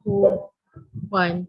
2, 1.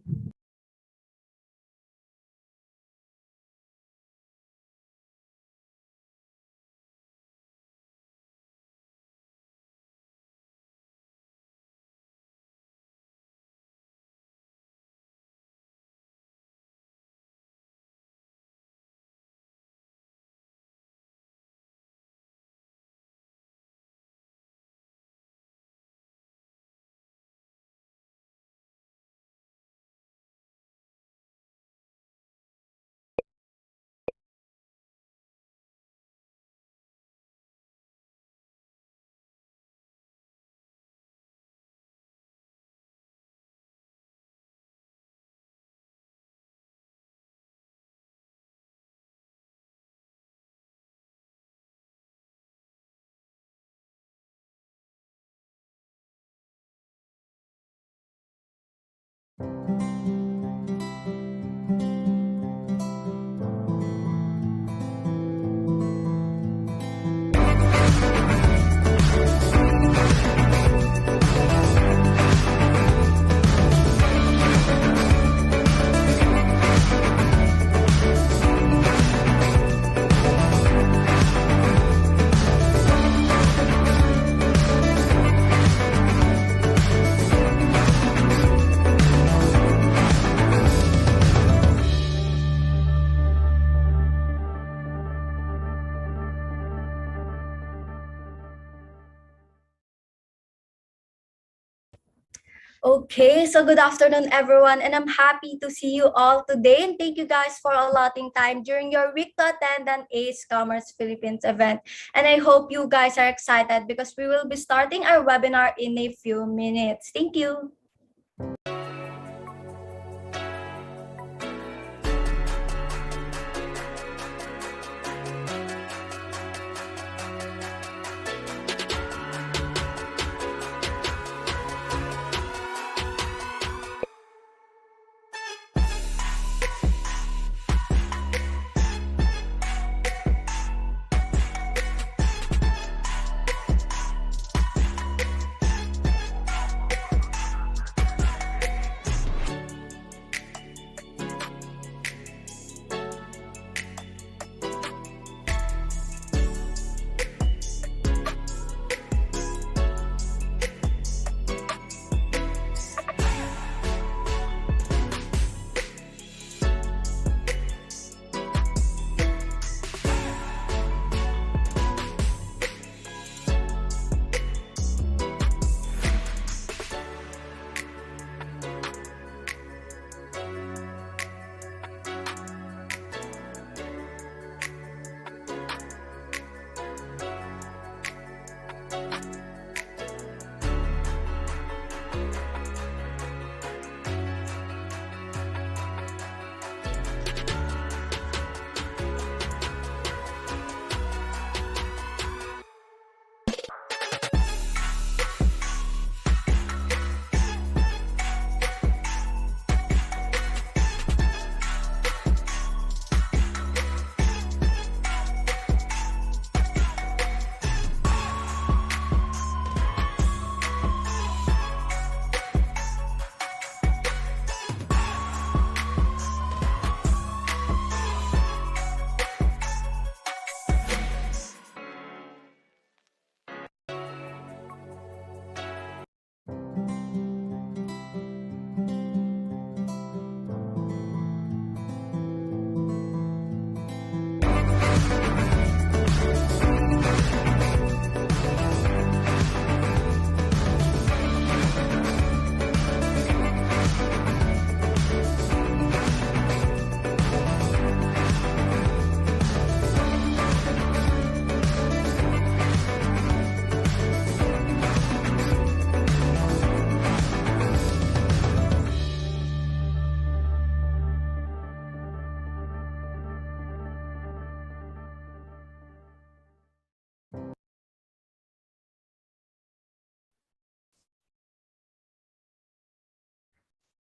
Okay, so good afternoon, everyone, and I'm happy to see you all today. And thank you guys for allotting time during your week to attend an Ecommerce Philippines event. And I hope you guys are excited because we will be starting our webinar in a few minutes. Thank you.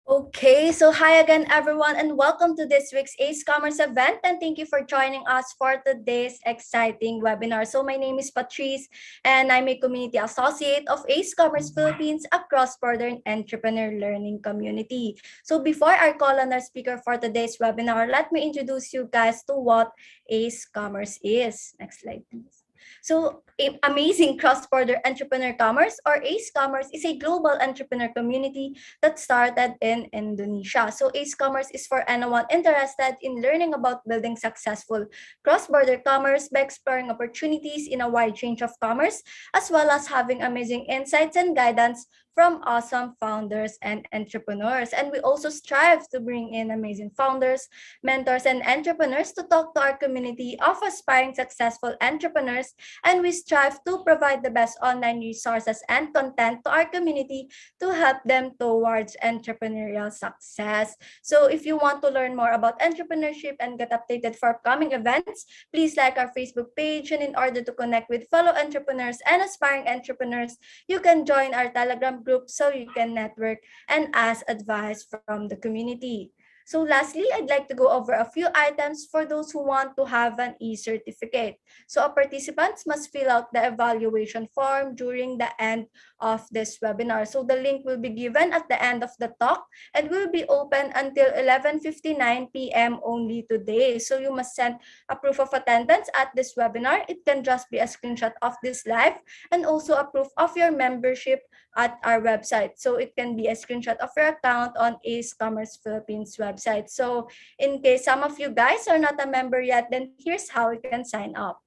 Okay, so hi again, everyone, and welcome to this week's Ace Commerce event. And thank you for joining us for today's exciting webinar. So, my name is Patrice, and I'm a community associate of Ace Commerce Philippines, a cross-border entrepreneur learning community. So, before I call on our speaker for today's webinar, let me introduce you guys to what Ace Commerce is. Next slide, please. So, Amazing Cross-Border Entrepreneur Commerce, or ACE Commerce, is a global entrepreneur community that started in Indonesia. So ACE Commerce is for anyone interested in learning about building successful cross-border commerce by exploring opportunities in a wide range of commerce, as well as having amazing insights and guidance from awesome founders and entrepreneurs. And we also strive to bring in amazing founders, mentors, and entrepreneurs to talk to our community of aspiring successful entrepreneurs. And we strive to provide the best online resources and content to our community to help them towards entrepreneurial success. So if you want to learn more about entrepreneurship and get updated for upcoming events, please like our Facebook page. And in order to connect with fellow entrepreneurs and aspiring entrepreneurs, you can join our Telegram group so you can network and ask advice from the community. So lastly, I'd like to go over a few items for those who want to have an e-certificate. So our participants must fill out the evaluation form during the end of this webinar. So the link will be given at the end of the talk and will be open until 11:59 p.m. only today. So you must send a proof of attendance at this webinar. It can just be a screenshot of this live and also a proof of your membership at our website. So it can be a screenshot of your account on Ace Commerce Philippines website. So in case some of you guys are not a member yet, then here's how you can sign up.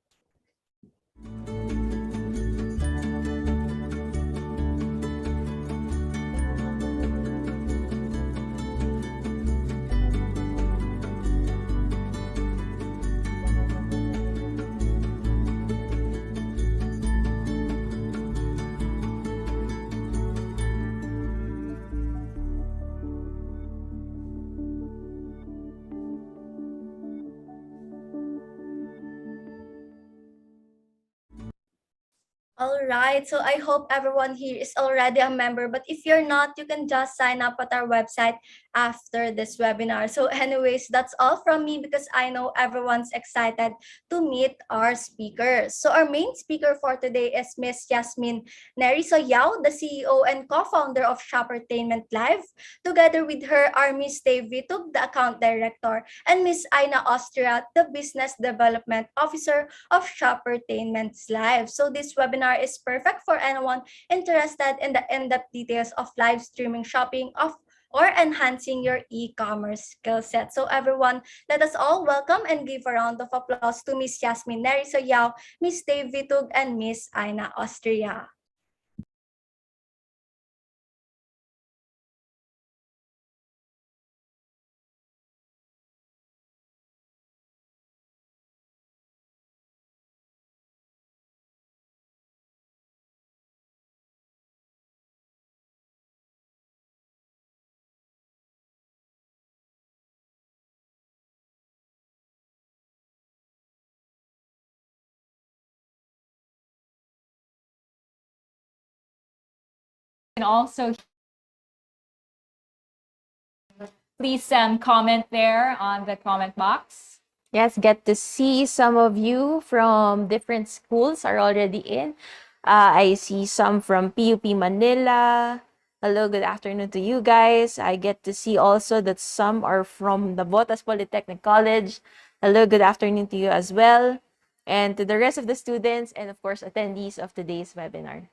All right, so I hope everyone here is already a member, but if you're not, you can just sign up at our website after this webinar. So anyways, that's all from me because I know everyone's excited to meet our speakers. So our main speaker for today is Miss Yasmin Nerissa Yao, the CEO and co-founder of Shoppertainment Live. Together with her are Miss Dave Vitug, the account director, and Miss Aina Austria, the business development officer of Shoppertainment's Live. So this webinar is perfect for anyone interested in the in-depth details of live streaming shopping or enhancing your e-commerce skill set. So everyone, let us all welcome and give a round of applause to Miss Yasmin Nerissa Yao, Miss Dave Vitug, and Miss Aina Austria. Can also please comment there on the comment box. Yes, get to see some of you from different schools are already in. I see some from PUP Manila. Hello, good afternoon to you guys. I get to see also that some are from the Botas Polytechnic College. Hello, good afternoon to you as well. And to the rest of the students and of course attendees of today's webinar.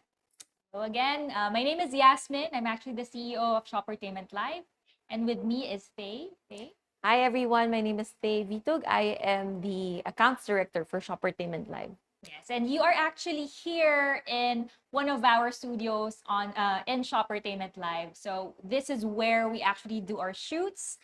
So again, my name is Yasmin. I'm actually the CEO of Shoppertainment Live. And with me is Faye. Faye. Hi everyone, my name is Faye Vitug. I am the Accounts Director for Shoppertainment Live. Yes, and you are actually here in one of our studios on in Shoppertainment Live. So this is where we actually do our shoots.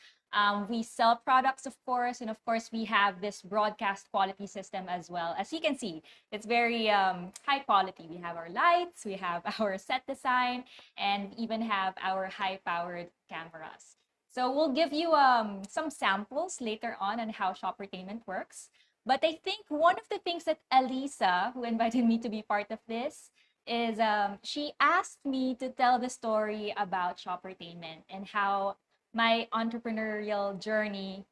We sell products, of course, and of course we have this broadcast quality system as well. As you can see, it's very high quality. We have our lights, we have our set design, and even have our high-powered cameras. So we'll give you some samples later on how Shoppertainment works. But I think one of the things that Elisa, who invited me to be part of this, is she asked me to tell the story about Shoppertainment and how my entrepreneurial journey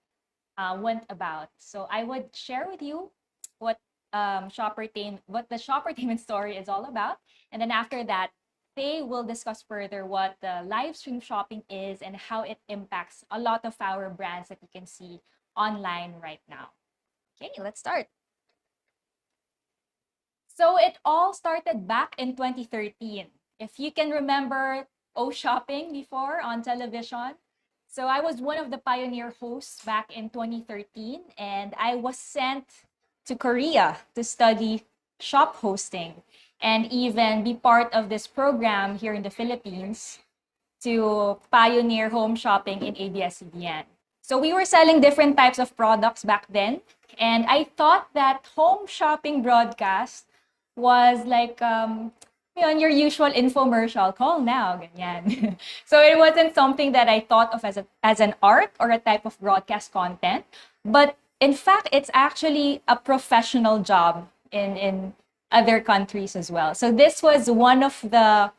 went about. So I would share with you what what the shoppertainment story is all about, and then after that, they will discuss further what the live stream shopping is and how it impacts a lot of our brands that you can see online right now. Okay, let's start. So it all started back in 2013. If you can remember shopping before on television. So I was one of the pioneer hosts back in 2013, and I was sent to Korea to study shop hosting and even be part of this program here in the Philippines to pioneer home shopping in ABS-CBN. So we were selling different types of products back then. And I thought that home shopping broadcast was like your usual infomercial, call now, ganyan. So it wasn't something that I thought of as an art or a type of broadcast content. But in fact, it's actually a professional job in other countries as well. So this was one of the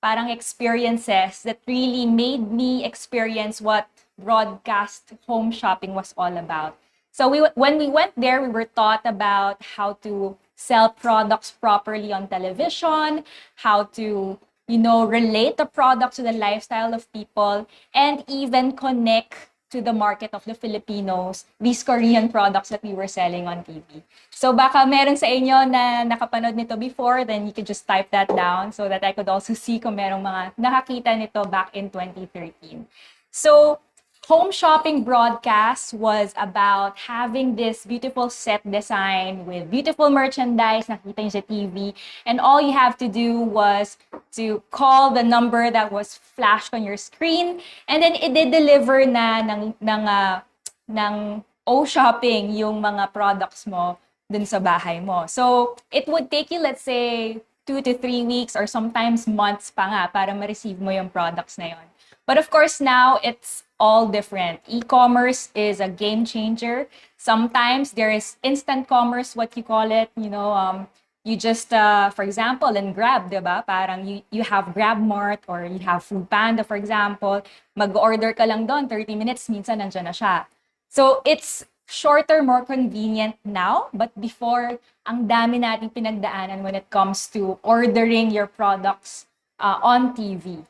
parang experiences that really made me experience what broadcast home shopping was all about. So when we went there, we were taught about how to sell products properly on television, how to, relate the product to the lifestyle of people, and even connect to the market of the Filipinos, these Korean products that we were selling on TV. So baka meron sa inyo na nakapanood nito before, then you could just type that down so that I could also see kung merong mga nakakita nito back in 2013. So home shopping broadcast was about having this beautiful set design with beautiful merchandise, nakita niyo sa TV, and all you have to do was to call the number that was flashed on your screen, and then i-deliver na ng shopping yung mga products mo dun sa bahay mo. So it would take you, let's say, 2 to 3 weeks or sometimes months pa nga para ma-receive mo yung products na yon. But of course, now it's all different. E-commerce is a game changer. Sometimes there is instant commerce, what you call it. You just, for example, in Grab, diba? Parang you have Grab Mart or you have Food Panda, for example. Mag-order ka lang doon, 30 minutes, minsan nandiyan na siya. So it's shorter, more convenient now. But before, ang dami nating pinagdaanan when it comes to ordering your products on TV.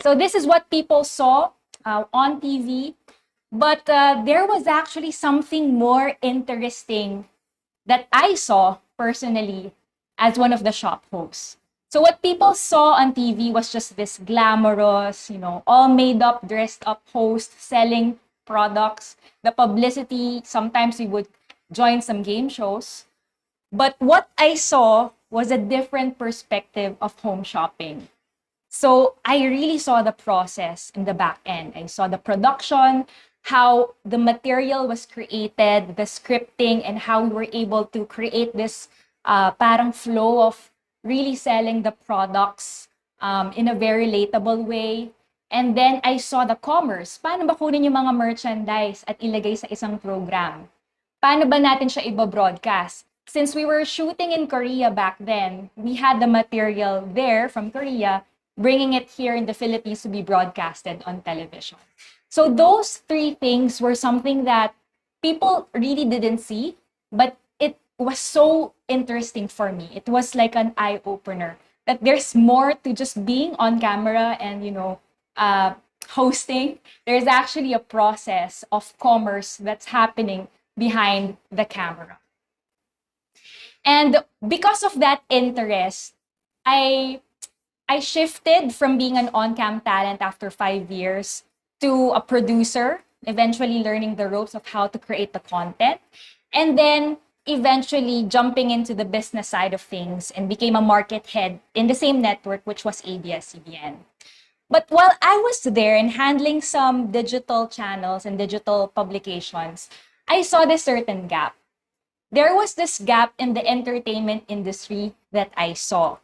So this is what people saw on TV, but there was actually something more interesting that I saw personally as one of the shop hosts. So what people saw on TV was just this glamorous, all made up, dressed up host selling products. The publicity, sometimes we would join some game shows. But what I saw was a different perspective of home shopping. So I really saw the process in the back end. I saw the production, how the material was created, the scripting, and how we were able to create this parang flow of really selling the products in a very relatable way. And then I saw the commerce. Paano ba kunin yung mga merchandise at ilagay sa isang program? Paano ba natin siya iba-broadcast? Since we were shooting in Korea back then, we had the material there from Korea, bringing it here in the Philippines to be broadcasted on television. So those three things were something that people really didn't see, but it was so interesting for me. It was like an eye-opener that there's more to just being on camera and, hosting. There's actually a process of commerce that's happening behind the camera. And because of that interest, I shifted from being an on-cam talent after 5 years to a producer, eventually learning the ropes of how to create the content, and then eventually jumping into the business side of things and became a market head in the same network, which was ABS-CBN. But while I was there and handling some digital channels and digital publications, I saw this certain gap. There was this gap in the entertainment industry that I saw.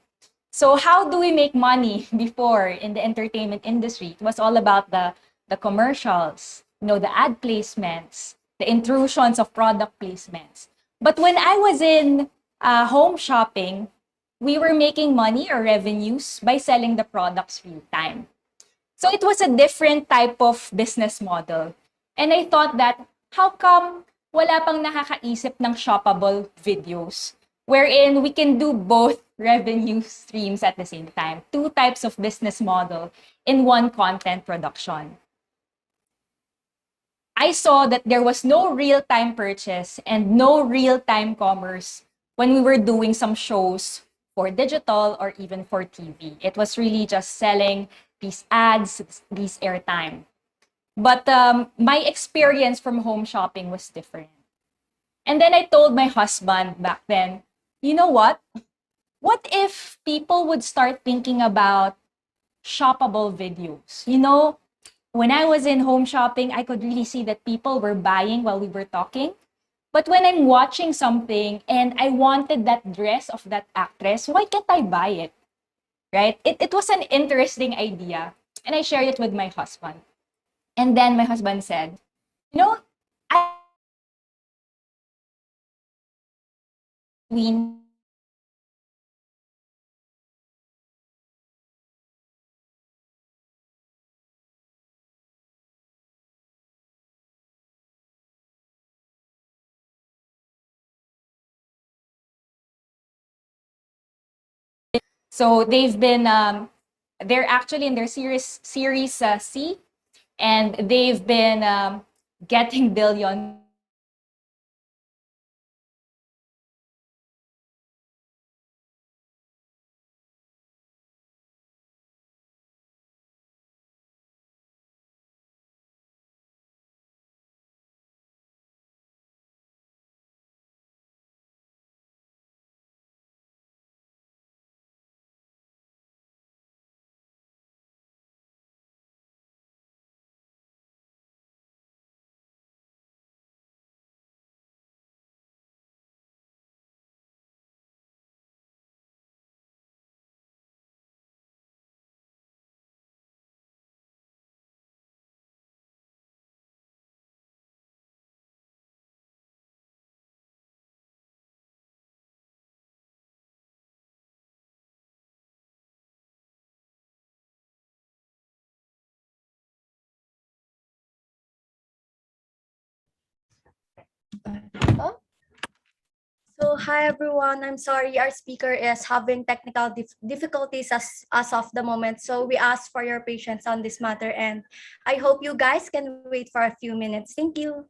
So how do we make money before in the entertainment industry? It was all about the commercials, the ad placements, the intrusions of product placements. But when I was in home shopping, we were making money or revenues by selling the products real time. So it was a different type of business model. And I thought that, how come wala pang nakakaisip ng shoppable videos wherein we can do both revenue streams at the same time, two types of business model in one content production. I saw that there was no real-time purchase and no real-time commerce when we were doing some shows for digital or even for TV. It was really just selling these ads, these airtime. But my experience from home shopping was different. And then I told my husband back then, you know what? What if people would start thinking about shoppable videos? You know, when I was in home shopping, I could really see that people were buying while we were talking. But when I'm watching something and I wanted that dress of that actress, why can't I buy it? Right? It was an interesting idea. And I shared it with my husband. And then my husband said, you know, I between so they're actually in their series C, and they've been getting billions. Oh. So hi everyone, I'm sorry our speaker is having technical difficulties as of the moment. So we ask for your patience on this matter and I hope you guys can wait for a few minutes. Thank you.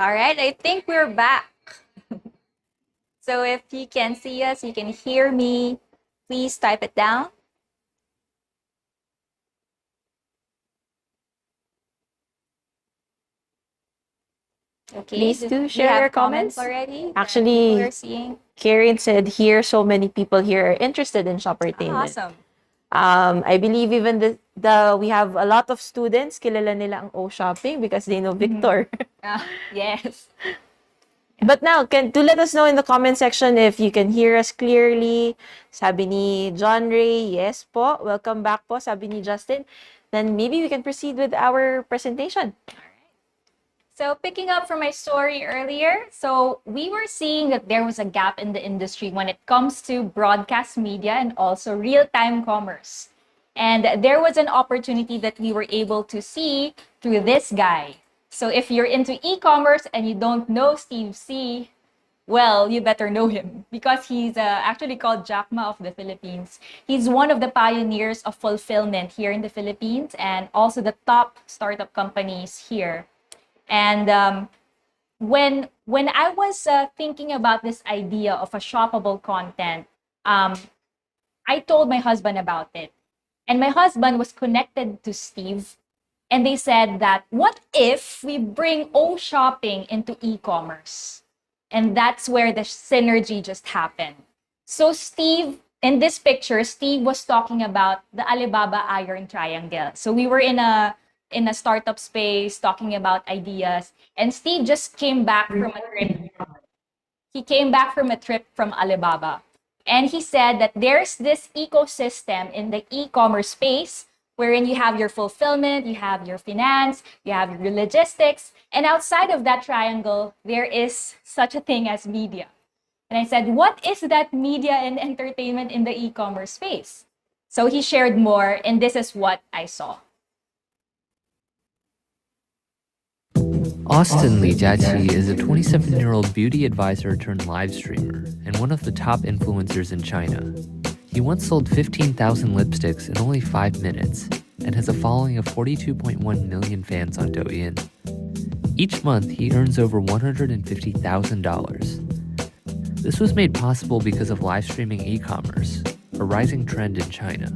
All right, I think we're back. So if you can see us, you can hear me, please type it down. Okay, Please do we share have your comments. already. Actually, People are seeing. Karen said here, so many people here are interested in shoppertainment. Awesome. I believe even the we have a lot of students, kilala nila ang O Shopping because they know Victor. Yes. But now, to let us know in the comment section if you can hear us clearly. Sabi ni John Ray, yes po. Welcome back po, sabi ni Justin. Then maybe we can proceed with our presentation. So picking up from my story earlier, so we were seeing that there was a gap in the industry when it comes to broadcast media and also real-time commerce. And there was an opportunity that we were able to see through this guy. So if you're into e-commerce and you don't know Steve C, well, you better know him because he's actually called Jack Ma of the Philippines. He's one of the pioneers of fulfillment here in the Philippines and also the top startup companies here. And when I was thinking about this idea of a shoppable content, I told my husband about it. And my husband was connected to Steve. And they said that, what if we bring O shopping into e-commerce? And that's where the synergy just happened. So Steve, in this picture, Steve was talking about the Alibaba Iron Triangle. So we were in a startup space talking about ideas. And Steve just came back from a trip. He came back from a trip from Alibaba. And he said that there's this ecosystem in the e-commerce space wherein you have your fulfillment, you have your finance, you have your logistics. And outside of that triangle, there is such a thing as media. And I said, what is that media and entertainment in the e-commerce space? So he shared more, and this is what I saw. Austin Li Jiaqi is a 27-year-old beauty advisor turned live streamer and one of the top influencers in China. He once sold 15,000 lipsticks in only 5 minutes and has a following of 42.1 million fans on Douyin. Each month, he earns over $150,000. This was made possible because of live streaming e-commerce, a rising trend in China.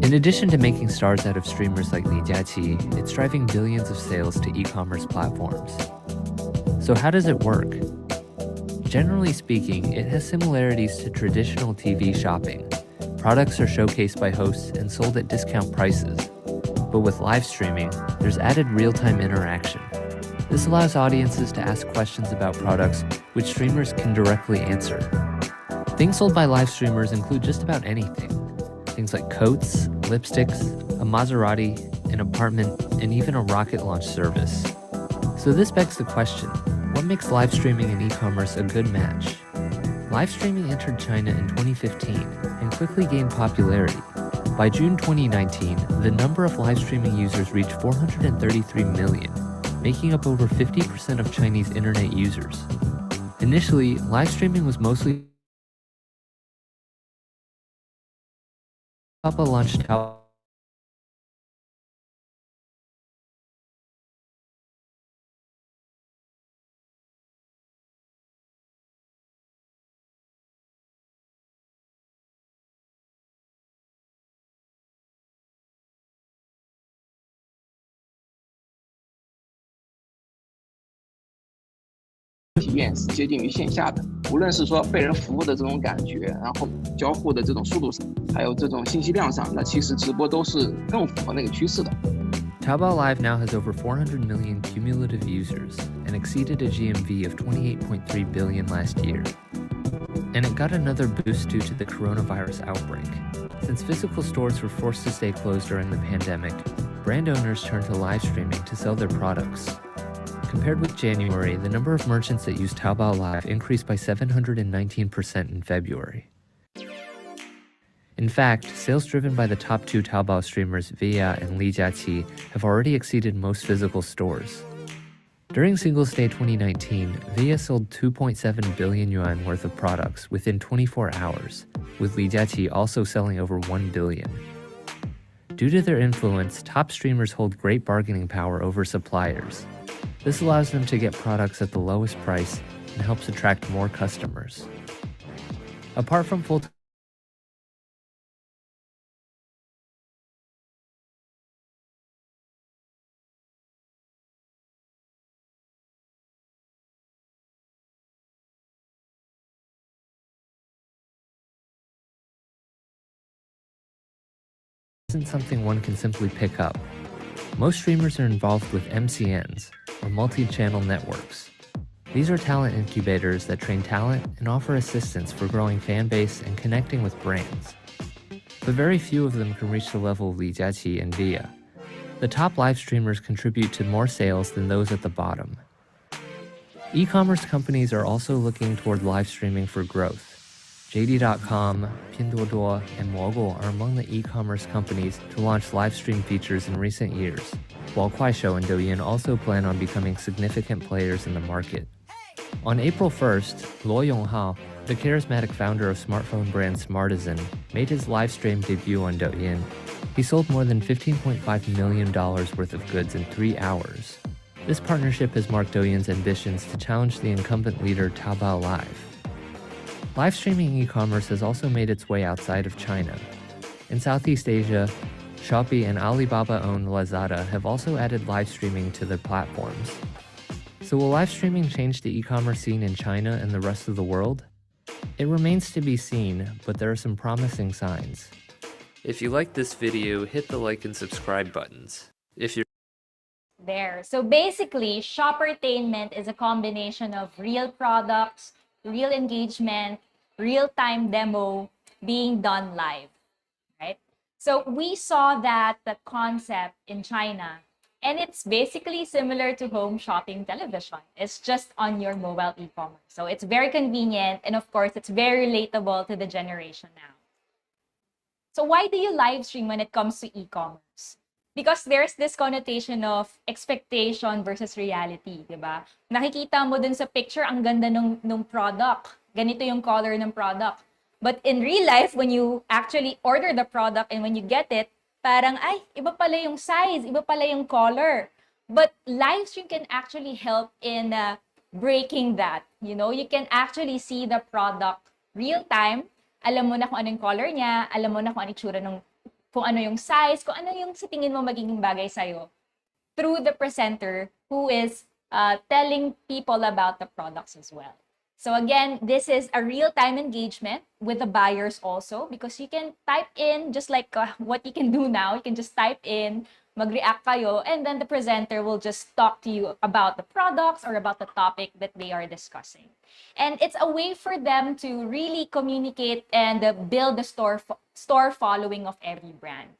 In addition to making stars out of streamers like Li Jiaqi, it's driving billions of sales to e-commerce platforms. So how does it work? Generally speaking, it has similarities to traditional TV shopping. Products are showcased by hosts and sold at discount prices. But with live streaming, there's added real-time interaction. This allows audiences to ask questions about products which streamers can directly answer. Things sold by live streamers include just about anything. Things like coats, lipsticks, a Maserati, an apartment, and even a rocket launch service. So this begs the question, what makes live streaming and e-commerce a good match? Live streaming entered China in 2015 and quickly gained popularity. By June 2019, the number of live streaming users reached 433 million, making up over 50% of Chinese internet users. Initially, live streaming was mostly Alibaba launched Taobao.体验是接近于线下的，无论是说被人服务的这种感觉，然后交互的这种速度上，还有这种信息量上，那其实直播都是更符合那个趋势的。Taobao Live now has over 400 million cumulative users and exceeded a GMV of 28.3 billion last year. And it got another boost due to the coronavirus outbreak. Since physical stores were forced to stay closed during the pandemic, brand owners turned to live streaming to sell their products. Compared with January, the number of merchants that use Taobao Live increased by 719% in February. In fact, sales driven by the top two Taobao streamers Via and Li Jiaqi have already exceeded most physical stores. During Singles Day 2019, Via sold 2.7 billion yuan worth of products within 24 hours, with Li Jiaqi also selling over 1 billion. Due to their influence, top streamers hold great bargaining power over suppliers. This allows them to get products at the lowest price and helps attract more customers. Apart from full isn't something one can simply pick up. Most streamers are involved with MCNs, or multi-channel networks. These are talent incubators that train talent and offer assistance for growing fan base and connecting with brands. But very few of them can reach the level of Li Jiaqi and Via. The top live streamers contribute to more sales than those at the bottom. E-commerce companies are also looking toward live streaming for growth. JD.com, Pinduoduo, and Mogul are among the e-commerce companies to launch live stream features in recent years, while Kuaishou and Douyin also plan on becoming significant players in the market. On April 1st, Luo Yonghao, the charismatic founder of smartphone brand Smartisan, made his live stream debut on Douyin. He sold more than $15.5 million worth of goods in 3 hours. This partnership has marked Douyin's ambitions to challenge the incumbent leader Taobao Live. Live streaming e-commerce has also made its way outside of China. In Southeast Asia, Shopee and Alibaba-owned Lazada have also added live streaming to their platforms. So will live streaming change the e-commerce scene in China and the rest of the world? It remains to be seen, but there are some promising signs. If you liked this video, hit the like and subscribe buttons. If you're There. So basically, shoppertainment is a combination of real products, real engagement, real-time demo being done live, right? So we saw that the concept in China, and it's basically similar to home shopping television. It's just on your mobile e-commerce. So it's very convenient, and of course, it's very relatable to the generation now. So why do you live stream when it comes to e-commerce? Because there's this connotation of expectation versus reality, di ba? Nakikita mo dun sa picture, ang ganda nung product. Ganito yung color ng product. But in real life, when you actually order the product and when you get it, parang, ay, iba pala yung size, iba pala yung color. But live stream can actually help in breaking that. You know, you can actually see the product real time. Alam mo na kung ano yung color niya, alam mo na kung ano yung tsura ng kung ano yung size, kung ano yung sa tingin mo magiging bagay sa'yo through the presenter who is telling people about the products as well. So again, this is a real-time engagement with the buyers also because you can type in, just like what you can do now, you can just type in, mag-react kayo, and then the presenter will just talk to you about the products or about the topic that they are discussing. And it's a way for them to really communicate and build the store following of every brand.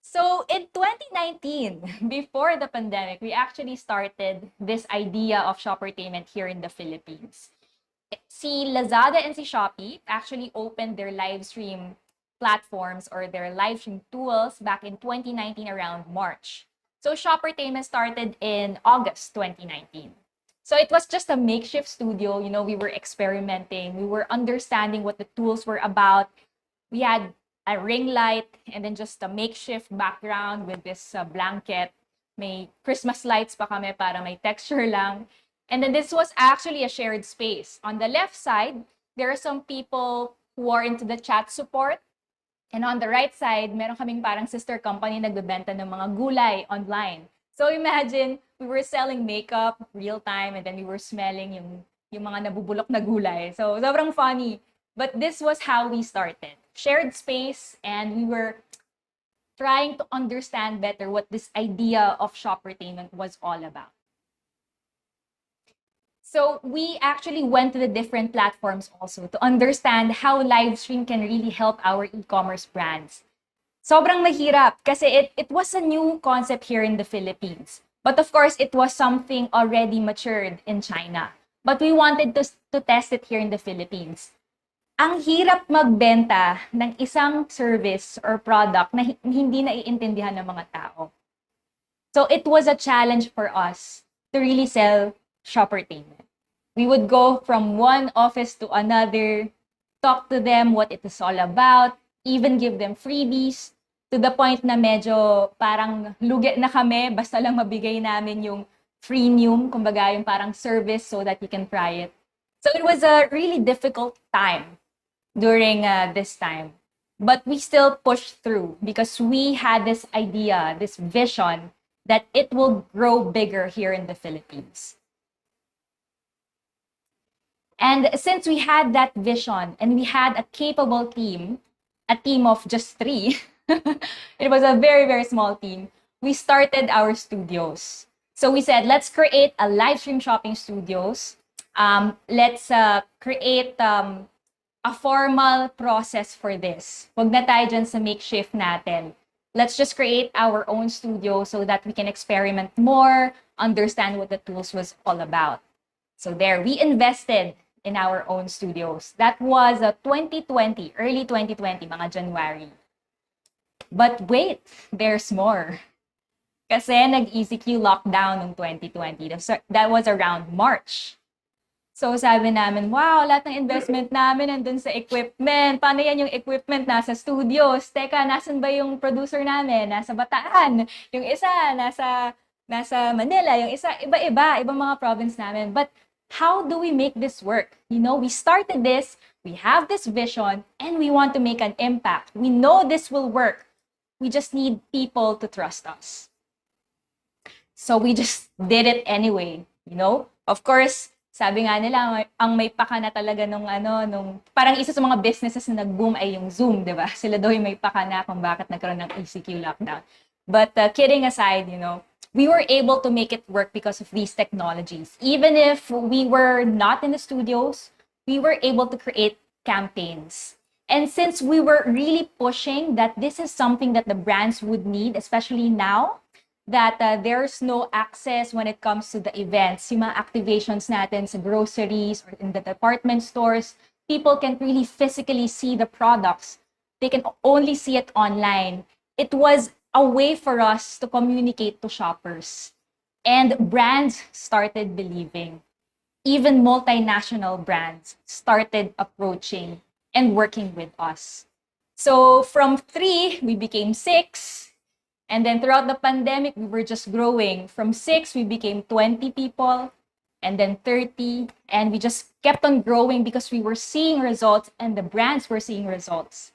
So in 2019, before the pandemic, we actually started this idea of shoppertainment here in the Philippines. Si Lazada and si Shopee actually opened their live stream platforms or their live stream tools back in 2019 around March. So shoppertainment started in August 2019. So it was just a makeshift studio. You know, we were experimenting. We were understanding what the tools were about. We had a ring light and then just a makeshift background with this blanket. May Christmas lights pa kami para may texture lang. And then this was actually a shared space. On the left side, there are some people who are into the chat support. And on the right side, meron kaming parang sister company na nagbebenta ng mga gulay online. So imagine, we were selling makeup real time and then we were smelling yung mga nabubulok na gulay. So sobrang funny. But this was how we started. Shared space, and we were trying to understand better what this idea of shoppertainment was all about. So we actually went to the different platforms also to understand how live stream can really help our e-commerce brands. Sobrang mahirap kasi it was a new concept here in the Philippines. But of course, it was something already matured in China. But we wanted to test it here in the Philippines. Ang hirap magbenta ng isang service or product na hindi naiintindihan ng mga tao. So it was a challenge for us to really sell shoppertainment. We would go from one office to another, talk to them what it is all about, even give them freebies, to the point na medyo parang lugi na kami basta lang mabigay namin yung freemium, kumbaga yung parang service so that you can try it. So it was a really difficult time during this time. But we still pushed through because we had this idea, this vision that it will grow bigger here in the Philippines. And since we had that vision and we had a capable team, a team of just 3, it was a very, very small team, we started our studios. So we said, let's create a live stream shopping studios. Let's create a formal process for this. Huwag na tayo dyan sa makeshift natin. Let's just create our own studio so that we can experiment more, understand what the tools was all about. So there, we invested in our own studios. That was 2020, early 2020, mga January. But wait, there's more. Kasi nag-ECQ lockdown noong 2020. That was around March. So sabi namin, wow, lahat ng investment namin nandun sa equipment. Paano yan yung equipment? Nasa studios. Teka, nasan ba yung producer namin? Nasa Bataan. Yung isa, nasa Manila. Yung isa, iba-iba. Ibang mga province namin. But how do we make this work? You know, we started this, we have this vision, and we want to make an impact. We know this will work. We just need people to trust us. So we just did it anyway, you know? Of course, sabi nga nila, ang may pakana talaga nung parang isa sa mga businesses na nag-boom ay yung Zoom, di ba? Sila daw yung may pakana kung bakit nagkaroon ng ECQ lockdown. But kidding aside, you know, we were able to make it work because of these technologies. Even if we were not in the studios, we were able to create campaigns. And since we were really pushing that this is something that the brands would need, especially now, that there's no access when it comes to the events, yung mga activations natin sa groceries or in the department stores, people can't really physically see the products. They can only see it online. It was a way for us to communicate to shoppers. And brands started believing. Even multinational brands started approaching and working with us. So from 3, we became 6. And then throughout the pandemic, we were just growing. From 6, we became 20 people, and then 30. And we just kept on growing because we were seeing results and the brands were seeing results.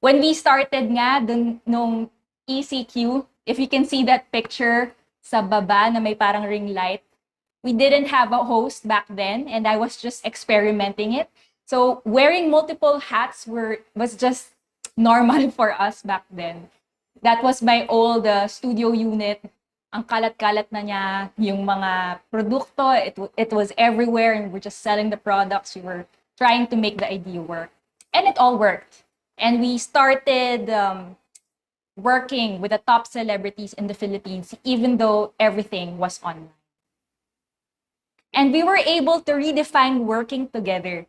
When we started nga, nung ECQ, if you can see that picture sa baba na may parang ring light, we didn't have a host back then, and I was just experimenting it. So wearing multiple hats was just normal for us back then. That was my old studio unit. Ang kalat-kalat na niya, yung mga produkto, it was everywhere, and we're just selling the products. We were trying to make the idea work. And it all worked. And we started working with the top celebrities in the Philippines, even though everything was online. And we were able to redefine working together.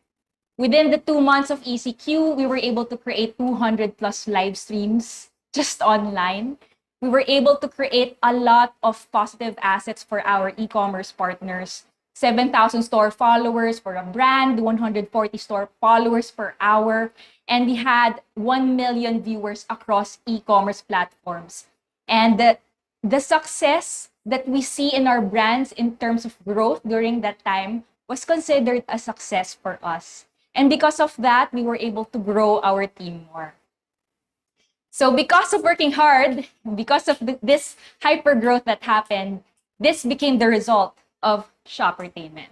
Within the 2 months of ECQ, we were able to create 200 plus live streams just online. We were able to create a lot of positive assets for our e-commerce partners. 7,000 store followers for a brand, 140 store followers per hour, and we had 1 million viewers across e-commerce platforms. And the success that we see in our brands in terms of growth during that time was considered a success for us. And because of that, we were able to grow our team more. So because of working hard, because of this hyper growth that happened, this became the result of shoppertainment.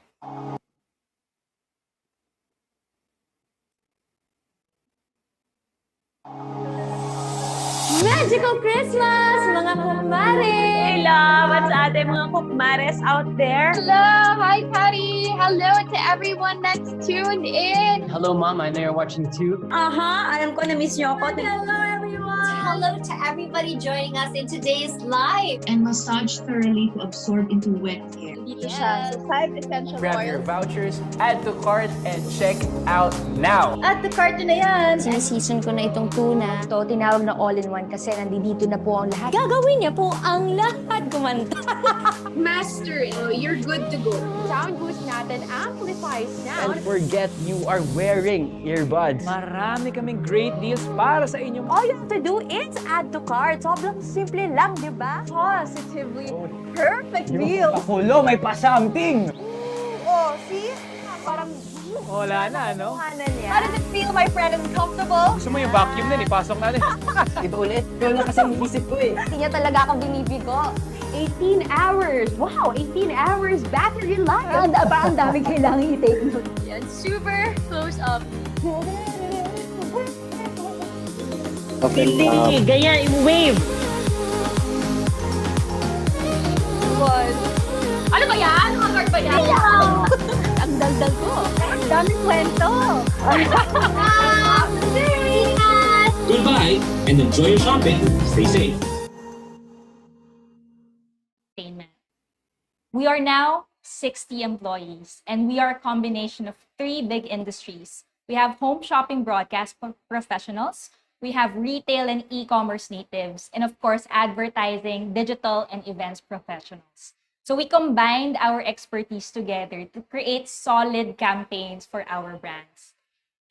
Magical Christmas, mga kumare! Hello! What's ating mga kummares out there? Hello! Hi, Patty! Hello to everyone that's tuned in! Hello, Mom. I know you're watching too. Alam ko na-miss niyo ako. Hello, everyone! Hello to everybody joining us in today's live. And massage thoroughly to absorb into wet hair. Yes. 5 essential Grab your oils. vouchers, add to cart, and check out now. At the cart na yan. Sineseason ko na itong tuna. So, tinawag na all-in-one kasi nandito na po ang lahat. Gagawin niya po ang lahat kumanta. Master, you're good to go. Sound boost natin amplifies And sound. forget you are wearing earbuds. Marami kaming great deals para sa inyo. All you have to do is add to cart. Sobrang simple lang, di ba? Positively perfect deal. Pakulo, may pa-something. Oh, see? Parang Wala na, no? buhanan niya. How does it feel, my friend? Is it comfortable? Gusto mo yung vacuum din, ipasok natin. Ito ulit. Ito na kasi isip ko eh. Hindi niya talaga ako binibigo. 18 hours. Wow, 18 hours battery life. Ang dami kailangan i-take note. Yan, super close up. Okay, Ganyan, wave. Ano ba yan? Mga card ba yan? Ang daldal ko. Ang daming kwento. Goodbye and enjoy your shopping. Stay safe. Entertainment. We are now 60 employees, and we are a combination of three big industries. We have home shopping broadcast professionals, we have retail and e-commerce natives, and of course, advertising, digital, and events professionals. So we combined our expertise together to create solid campaigns for our brands.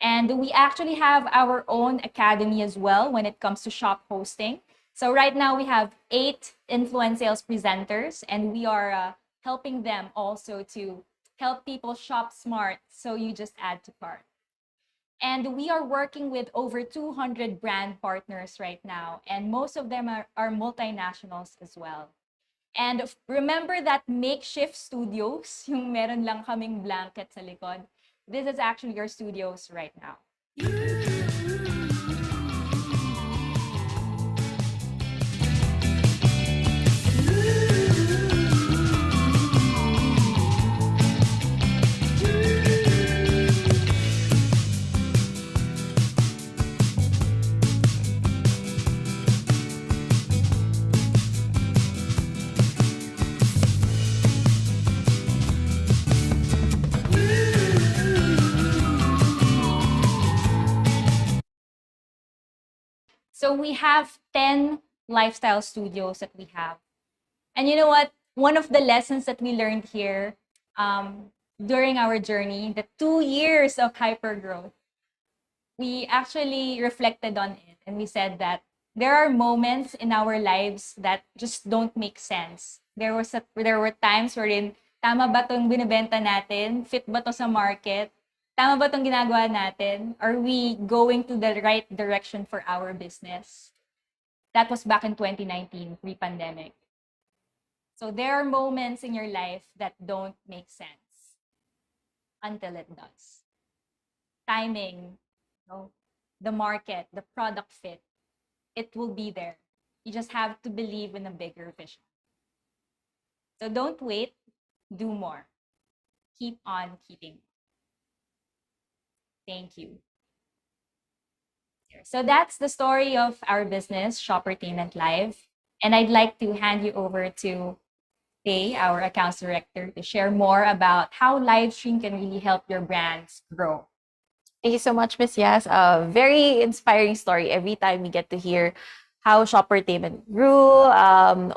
And we actually have our own academy as well when it comes to shop hosting. So right now we have 8 influence sales presenters, and we are helping them also to help people shop smart. So you just add to cart. And we are working with over 200 brand partners right now, and most of them are multinationals as well. And remember that makeshift studios, yung meron lang kaming blanket sa likod. This is actually your studios right now. So we have 10 lifestyle studios that we have. And you know what? One of the lessons that we learned here during our journey, the 2 years of hypergrowth, we actually reflected on it and we said that there are moments in our lives that just don't make sense. There were times wherein, tama ba itong binibenta natin? Fit ba to sa market? Tama ba itong ginagawa natin? Are we going to the right direction for our business? That was back in 2019, pre-pandemic. So there are moments in your life that don't make sense until it does. Timing, the market, the product fit, it will be there. You just have to believe in a bigger vision. So don't wait, do more. Keep on keeping. Thank you. So that's the story of our business, Shoppertainment Live. And I'd like to hand you over to Tay, our accounts director, to share more about how Livestream can really help your brands grow. Thank you so much, Miss Yas. A very inspiring story every time we get to hear how Shoppertainment grew,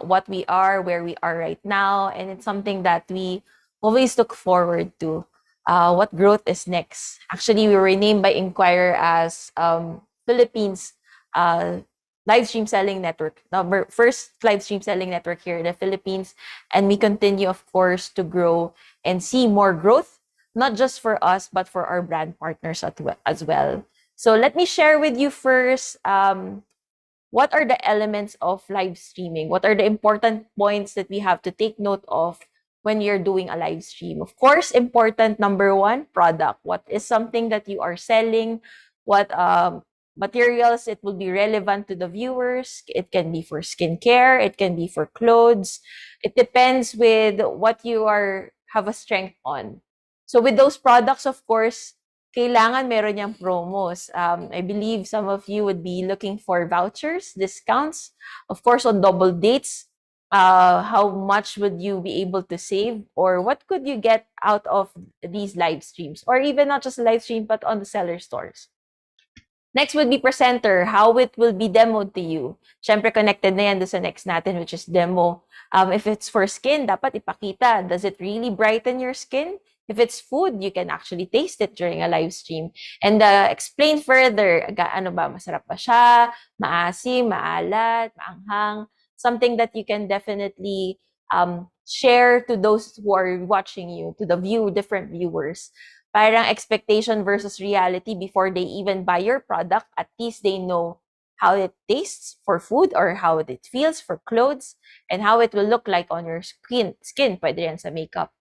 what we are, where we are right now. And it's something that we always look forward to. What growth is next. Actually, we were named by Inquirer as Philippines live stream selling network, first live stream selling network here in the Philippines. And we continue, of course, to grow and see more growth, not just for us, but for our brand partners as well. So let me share with you first, what are the elements of live streaming? What are the important points that we have to take note of when you're doing a live stream? Of course, important, number one, product. What is something that you are selling? What materials it will be relevant to the viewers? It can be for skincare. It can be for clothes. It depends with what you have a strength on. So with those products, of course, kailangan meron niyang promos. I believe some of you would be looking for vouchers, discounts. Of course, on double dates, how much would you be able to save, or what could you get out of these live streams, or even not just live stream but on the seller stores? Next would be presenter, how it will be demoed to you. Syempre, connected na yan sa next natin, which is demo. If it's for skin, dapat ipakita, does it really brighten your skin? If it's food, you can actually taste it during a live stream. And explain further, ano ba, masarap ba siya, maasim, maalat, maanghang, something that you can definitely share to those who are watching you, to the different viewers. Parang expectation versus reality before they even buy your product, at least they know how it tastes for food or how it feels for clothes and how it will look like on your skin. Pwede yan sa makeup.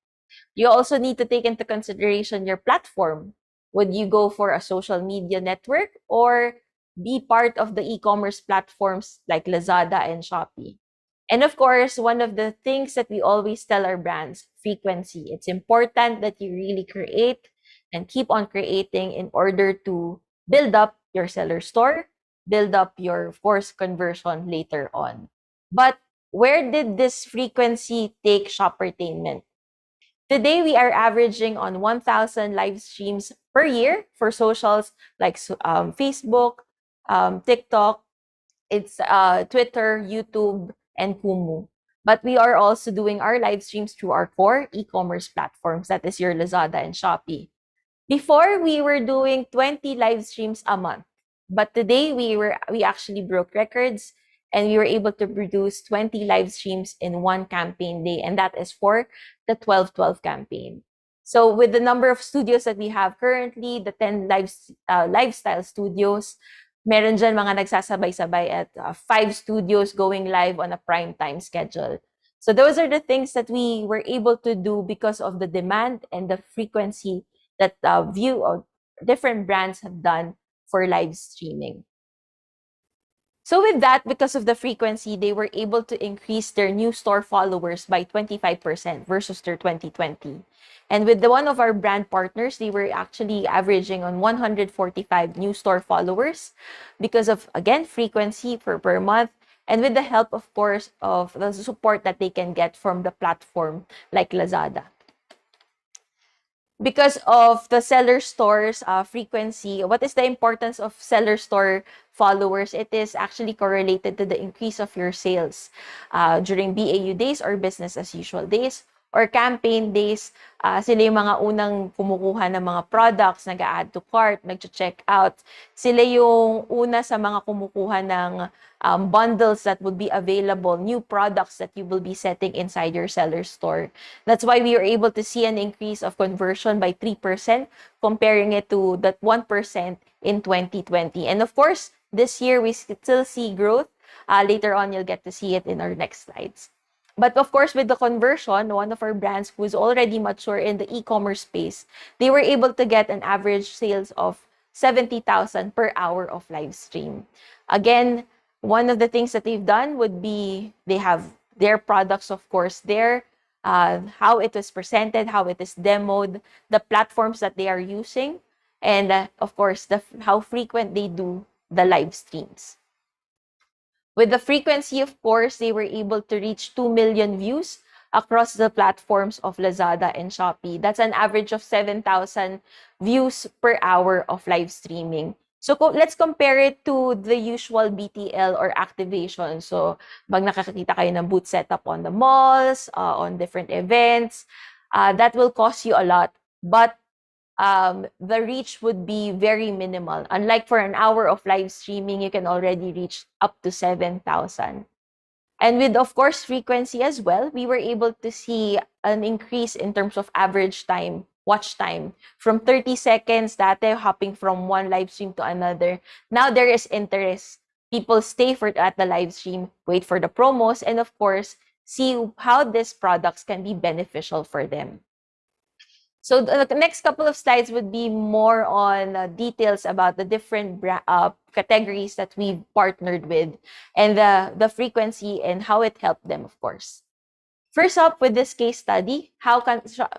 You also need to take into consideration your platform. Would you go for a social media network or be part of the e-commerce platforms like Lazada and Shopee? And of course, one of the things that we always tell our brands, frequency. It's important that you really create and keep on creating in order to build up your seller store, build up your, of course, conversion later on. But where did this frequency take shoppertainment? Today, we are averaging on 1,000 live streams per year for socials like Facebook, TikTok, it's Twitter, YouTube, and Kumu. But we are also doing our live streams through our core e-commerce platforms. That is your Lazada and Shopee. Before, we were doing 20 live streams a month. But today, we actually broke records and we were able to produce 20 live streams in one campaign day. And that is for the 12-12 campaign. So with the number of studios that we have currently, the 10 lifestyle studios, meron dyan mga nagsasabay-sabay at 5 studios going live on a prime time schedule. So those are the things that we were able to do because of the demand and the frequency that different brands have done for live streaming. So with that, because of the frequency, they were able to increase their new store followers by 25% versus their 2020. And with one of our brand partners, they were actually averaging on 145 new store followers because of, again, frequency per month. And with the help, of course, of the support that they can get from the platform like Lazada. Because of the seller store's frequency, what is the importance of seller store followers? It is actually correlated to the increase of your sales during BAU days or business as usual days or campaign days. Sila yung mga unang kumukuha ng mga products, nag-add to cart, nag-check out. Sila yung una sa mga kumukuha ng bundles that would be available, new products that you will be setting inside your seller store. That's why we were able to see an increase of conversion by 3%, comparing it to that 1% in 2020. And of course, this year we still see growth. Later on, you'll get to see it in our next slides. But of course, with the conversion, one of our brands who is already mature in the e-commerce space, they were able to get an average sales of 70,000 per hour of live stream. Again, one of the things that they've done would be they have their products, of course, there, how it was presented, how it is demoed, the platforms that they are using, and of course, how frequent they do the live streams. With the frequency, of course, they were able to reach 2 million views across the platforms of Lazada and Shopee. That's an average of 7,000 views per hour of live streaming. So let's compare it to the usual BTL or activation. So pag nakakita kayo ng booth setup on the malls, on different events, that will cost you a lot. But the reach would be very minimal. Unlike for an hour of live streaming, you can already reach up to 7,000. And with, of course, frequency as well, we were able to see an increase in terms of average time, watch time, from 30 seconds, dati hopping from one live stream to another. Now there is interest. People stay at the live stream, wait for the promos, and of course, see how these products can be beneficial for them. So the next couple of slides would be more on details about the different categories that we've partnered with and the frequency and how it helped them, of course. First up with this case study, how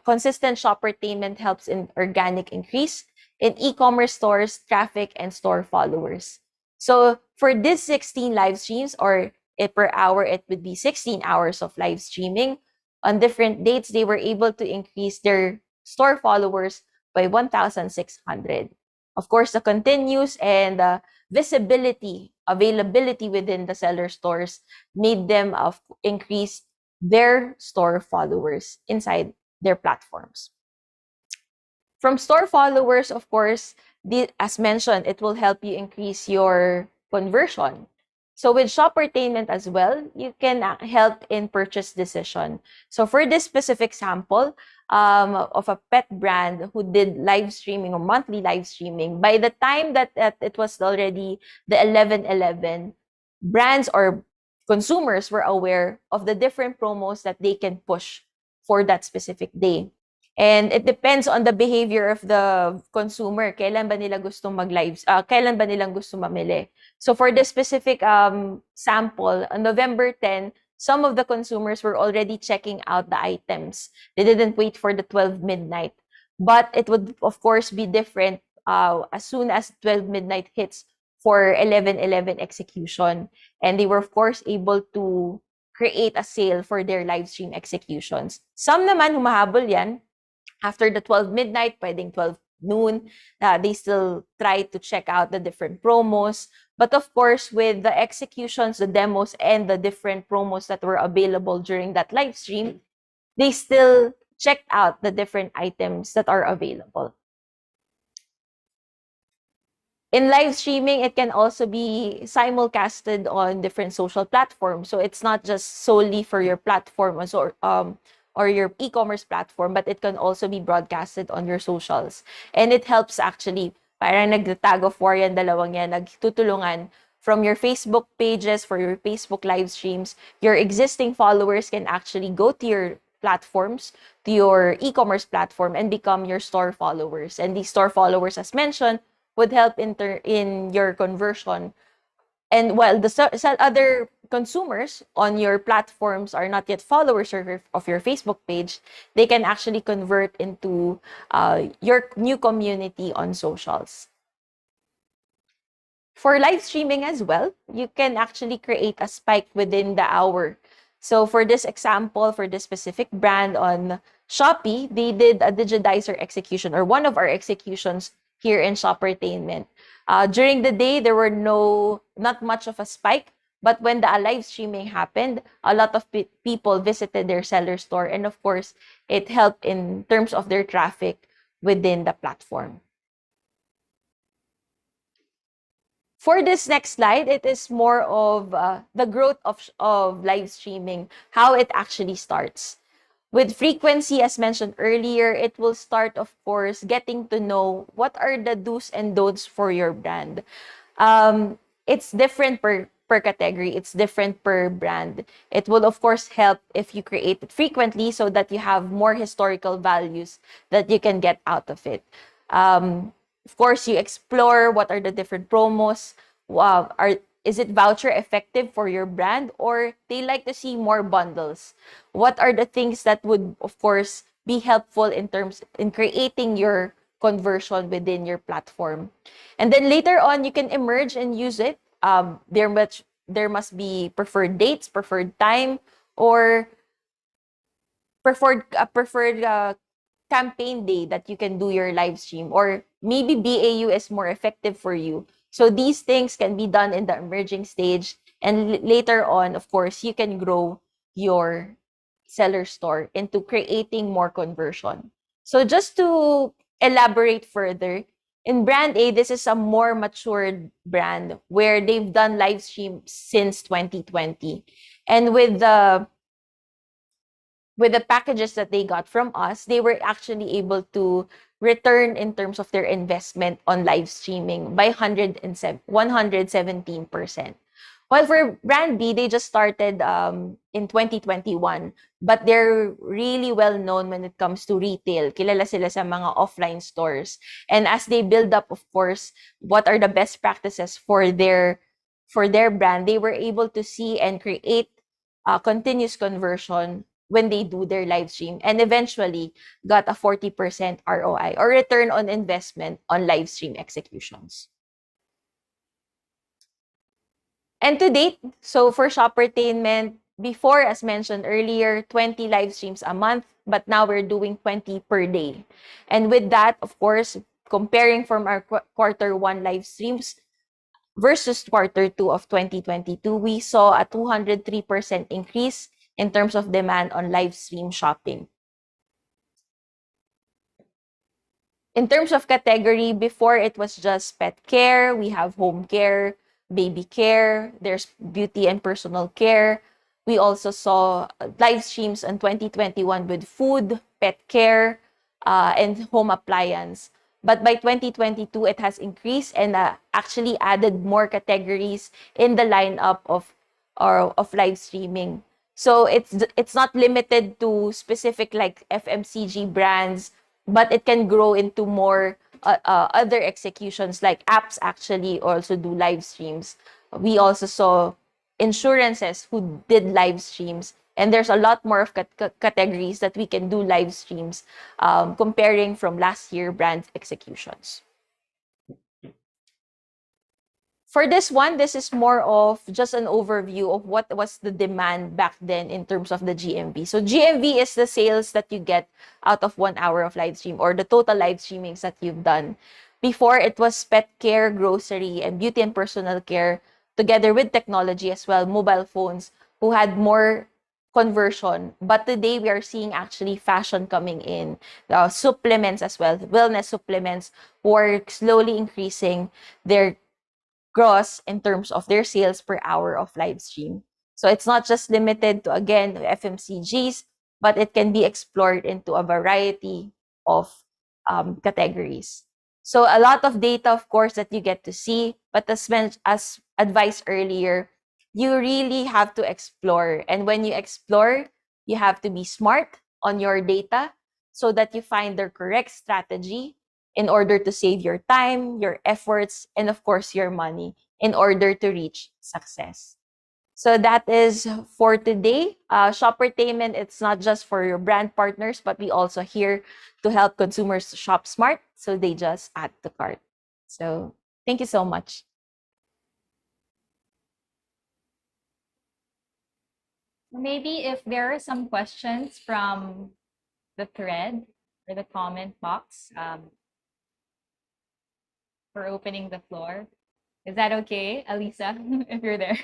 consistent shoppertainment helps in organic increase in e-commerce stores, traffic, and store followers. So for this 16 live streams, or per hour, it would be 16 hours of live streaming. On different dates, they were able to increase their store followers by 1,600. Of course, the continuous and visibility, availability within the seller stores made them increase their store followers inside their platforms. From store followers, of course, as mentioned, it will help you increase your conversion. So with shoppertainment as well, you can help in purchase decision. So for this specific sample of a pet brand who did live streaming or monthly live streaming, by the time that it was already the 11/11, brands or consumers were aware of the different promos that they can push for that specific day. And it depends on the behavior of the consumer. Kailan ba nila gustong mag-lives? Kailan ba nilang gusto mamili? So for this specific sample, on November 10, some of the consumers were already checking out the items. They didn't wait for the 12 midnight. But it would, of course, be different as soon as 12 midnight hits for 11/11 execution. And they were, of course, able to create a sale for their live stream executions. Some naman, humahabol yan. After the 12 midnight, pwedeng 12 noon, they still try to check out the different promos. But of course, with the executions, the demos, and the different promos that were available during that live stream, they still checked out the different items that are available. In live streaming, it can also be simulcasted on different social platforms. So it's not just solely for your platform or your e-commerce platform, but it can also be broadcasted on your socials. And it helps actually, parang nagtag of war yan, dalawang yan, nagtutulungan from your Facebook pages, for your Facebook live streams. Your existing followers can actually go to your platforms, to your e-commerce platform, and become your store followers. And these store followers, as mentioned, would help in your conversion. And while the other consumers on your platforms are not yet followers of your Facebook page, they can actually convert into your new community on socials. For live streaming as well, you can actually create a spike within the hour. So for this example, for this specific brand on Shopee, they did a digitizer execution, or one of our executions here in Shoppertainment. During the day, there were not much of a spike, but when the live streaming happened, a lot of people visited their seller store, and of course, it helped in terms of their traffic within the platform. For this next slide, it is more of the growth of live streaming, how it actually starts. With frequency, as mentioned earlier, it will start, of course, getting to know what are the do's and don'ts for your brand. It's different per category. It's different per brand. It will, of course, help if you create it frequently so that you have more historical values that you can get out of it. Of course, you explore what are the different promos. Is it voucher effective for your brand, or they like to see more bundles? What are the things that would, of course, be helpful in creating your conversion within your platform? And then later on, you can emerge and use it. There must be preferred dates, preferred time, or preferred campaign day that you can do your live stream, or maybe BAU is more effective for you. So these things can be done in the emerging stage, and later on, of course, you can grow your seller store into creating more conversion. So just to elaborate further, in brand A, this is a more matured brand where they've done live stream since 2020. And with the packages that they got from us, they were actually able to return in terms of their investment on live streaming by 117%. While for Brand B, they just started in 2021, but they're really well known when it comes to retail. Kilala sila sa mga offline stores. And as they build up, of course, what are the best practices for their brand, they were able to see and create continuous conversion when they do their live stream, and eventually got a 40% ROI, or return on investment, on live stream executions. And to date, so for Shoppertainment, before, as mentioned earlier, 20 live streams a month, but now we're doing 20 per day. And with that, of course, comparing from our quarter one live streams versus quarter two of 2022, we saw a 203% increase in terms of demand on live stream shopping. In terms of category, before it was just pet care, we have home care, baby care, there's beauty and personal care. We also saw live streams in 2021 with food, pet care, and home appliance. But by 2022, it has increased and actually added more categories in the lineup of live streaming. So it's not limited to specific like FMCG brands, but it can grow into more other executions, like apps actually also do live streams. We also saw insurances who did live streams, and there's a lot more of categories that we can do live streams comparing from last year brand executions. For this one, this is more of just an overview of what was the demand back then in terms of the GMV. So GMV is the sales that you get out of 1 hour of live stream, or the total live streamings that you've done. Before, it was pet care, grocery, and beauty and personal care, together with technology as well, mobile phones, who had more conversion. But today, we are seeing actually fashion coming in, supplements as well, wellness supplements, who are slowly increasing their gross in terms of their sales per hour of live stream. So it's not just limited to, again, FMCGs, but it can be explored into a variety of categories. So a lot of data, of course, that you get to see, but as advised earlier, you really have to explore. And when you explore, you have to be smart on your data so that you find the correct strategy in order to save your time, your efforts, and of course, your money in order to reach success. So that is for today. Shoppertainment, it's not just for your brand partners, but we also here to help consumers shop smart, so they just add to cart. So thank you so much. Maybe if there are some questions from the thread or the comment box, for opening the floor. Is that okay, Alisa, if you're there?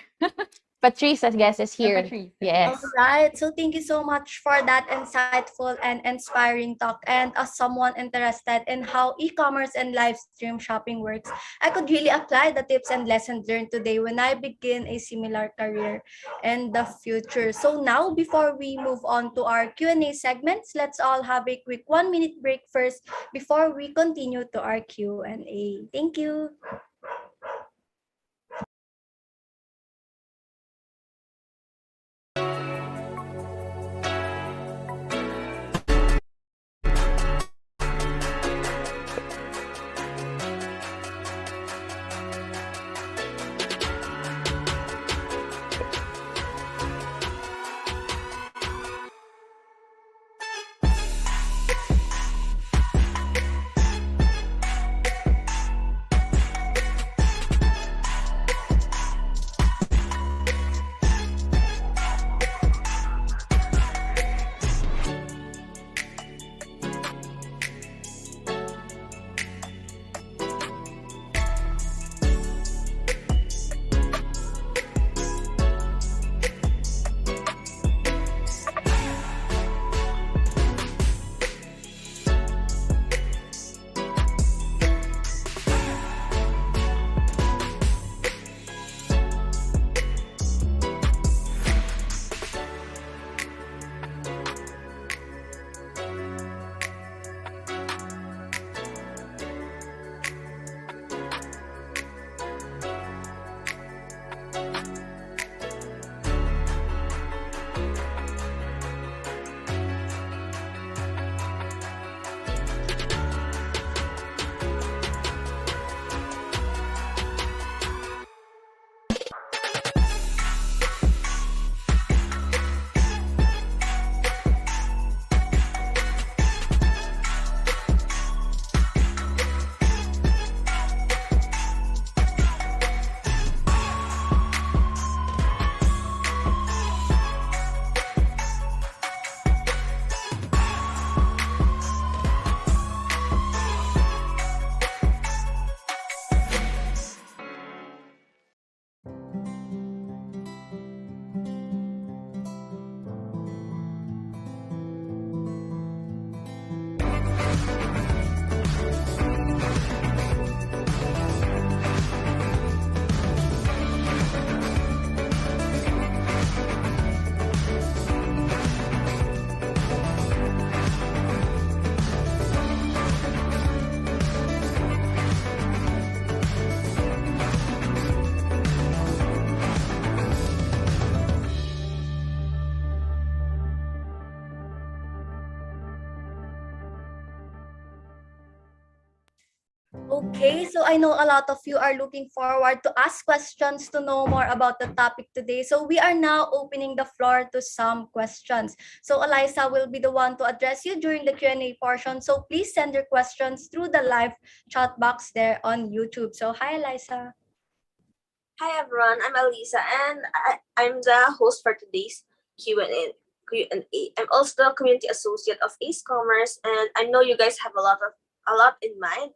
Patrice, I guess, is here. Patrice. Yes. All right. So thank you so much for that insightful and inspiring talk. And as someone interested in how e-commerce and live stream shopping works, I could really apply the tips and lessons learned today when I begin a similar career in the future. So now, before we move on to our Q&A segments, let's all have a quick 1-minute break first before we continue to our Q&A. Thank you. Okay, so I know a lot of you are looking forward to ask questions to know more about the topic today. So we are now opening the floor to some questions. So Eliza will be the one to address you during the Q&A portion. So please send your questions through the live chat box there on YouTube. So hi, Eliza. Hi everyone, I'm Elisa and I'm the host for today's Q&A. I'm also the community associate of Ecommerce, and I know you guys have a lot in mind.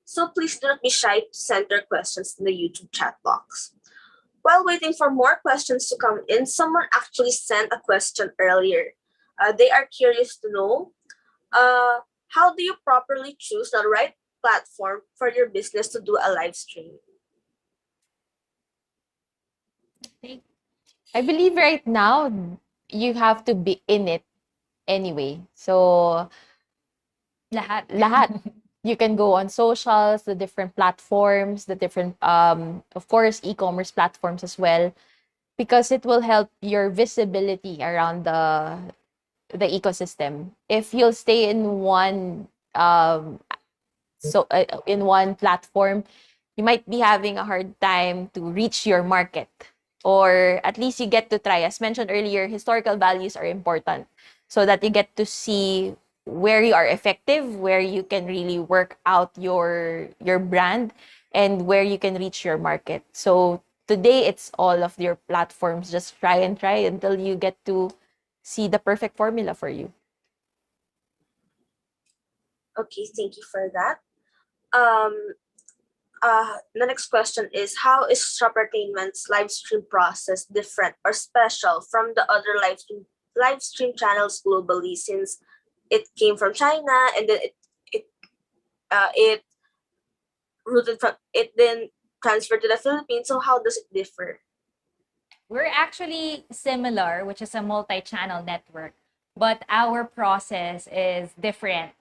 So please do not be shy to send your questions in the YouTube chat box. While waiting for more questions to come in, someone actually sent a question earlier. They are curious to know, how do you properly choose the right platform for your business to do a live stream? I believe right now you have to be in it anyway. So lahat. You can go on socials, the different platforms, the different of course e-commerce platforms as well, because it will help your visibility around the ecosystem. If you'll stay in one in one platform, you might be having a hard time to reach your market, or at least you get to try. As mentioned earlier, historical values are important so that you get to see where you are effective, where you can really work out your brand, and where you can reach your market. So today it's all of your platforms. Just try and try until you get to see the perfect formula for you. Okay, thank you for that. The next question is, how is Shoppertainment's live stream process different or special from the other live stream channels globally, since it came from China and then it rooted from it then transferred to the Philippines? So how does it differ? We're actually similar, which is a multi-channel network, but our process is different.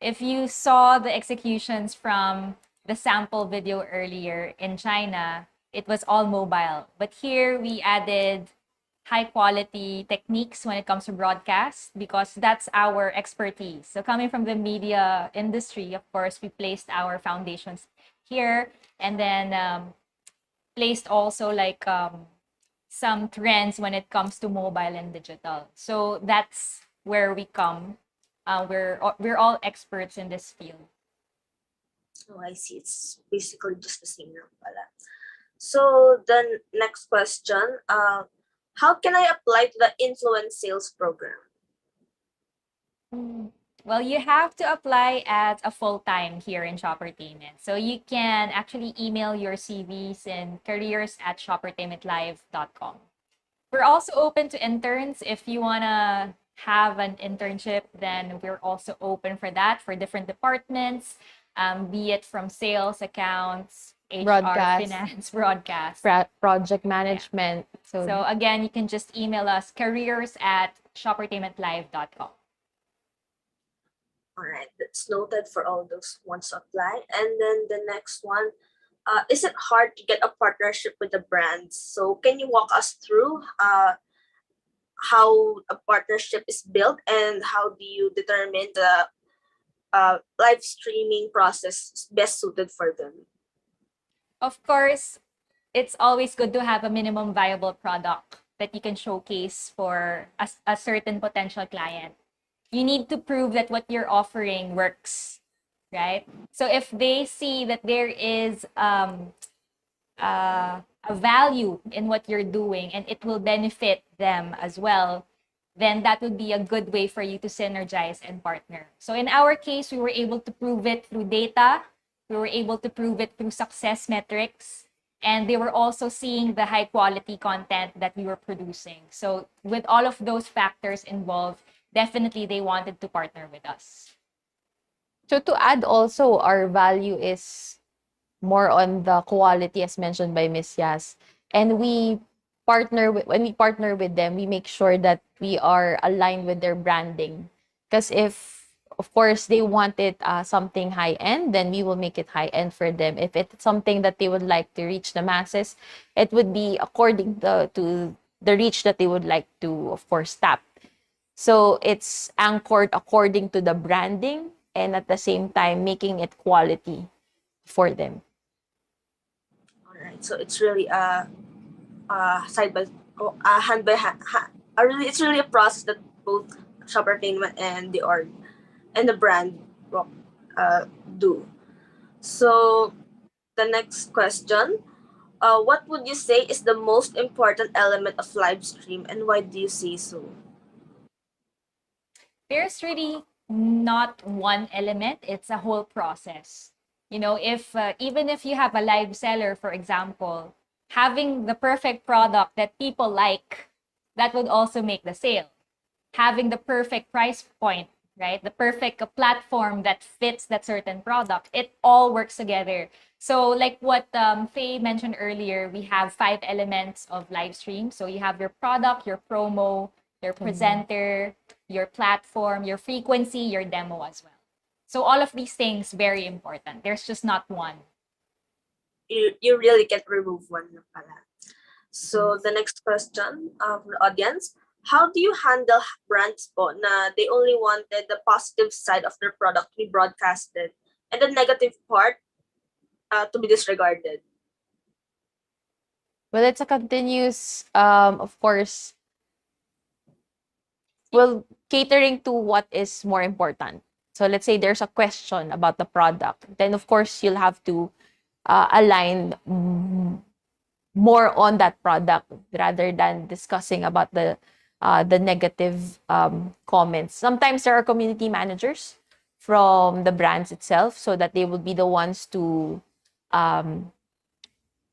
If you saw the executions from the sample video earlier in China, it was all mobile. But here we added high quality techniques when it comes to broadcast, because that's our expertise. So coming from the media industry, of course, we placed our foundations here, and then placed also like some trends when it comes to mobile and digital. So that's where we come. We're all experts in this field. Oh, I see. It's basically just the same lang pala. So the next question, how can I apply to the influence sales program? Well, you have to apply as a full-time here in Shoppertainment. So you can actually email your CVs in careers@shoppertainmentlive.com. We're also open to interns. If you want to have an internship, then we're also open for that, for different departments, be it from sales, accounts, HR, Broadcast. finance, broadcast. Project management. Yeah. So again, you can just email us careers@shoppertainmentlive.com. All right, that's noted for all those who want to apply. And then the next one, is it hard to get a partnership with the brands? So can you walk us through how a partnership is built, and how do you determine the live streaming process best suited for them? Of course, it's always good to have a minimum viable product that you can showcase for a certain potential client. You need to prove that what you're offering works, right? So if they see that there is a value in what you're doing and it will benefit them as well, then that would be a good way for you to synergize and partner. So in our case, we were able to prove it through data. We were able to prove it through success metrics. And they were also seeing the high quality content that we were producing. So with all of those factors involved, definitely they wanted to partner with us. So to add also, our value is more on the quality, as mentioned by Miss Yas. And when we partner with them, we make sure that we are aligned with their branding. Because if, of course, they wanted something high-end, then we will make it high-end for them. If it's something that they would like to reach the masses, it would be according to the reach that they would like to, of course, tap. So it's anchored according to the branding, and at the same time, making it quality. for them. All right, so it's really side by hand by hand. It's really a process that both shoppertainment and the org and the brand do. So the next question, what would you say is the most important element of live stream, and why do you say so? There's really not one element, it's a whole process. You know, if even if you have a live seller, for example, having the perfect product that people like, that would also make the sale. Having the perfect price point, right? The perfect platform that fits that certain product, it all works together. So like what Faye mentioned earlier, we have 5 elements of live stream. So you have your product, your promo, your presenter, your platform, your frequency, your demo as well. So all of these things very important. There's just not one. You really can't remove one na pala. So the next question from the audience, how do you handle brands po na they only wanted the positive side of their product to be broadcasted and the negative part to be disregarded? Well, it's a continuous, of course, well, catering to what is more important. So let's say there's a question about the product. Then, of course, you'll have to align more on that product rather than discussing about the negative comments. Sometimes there are community managers from the brands itself so that they will be the ones to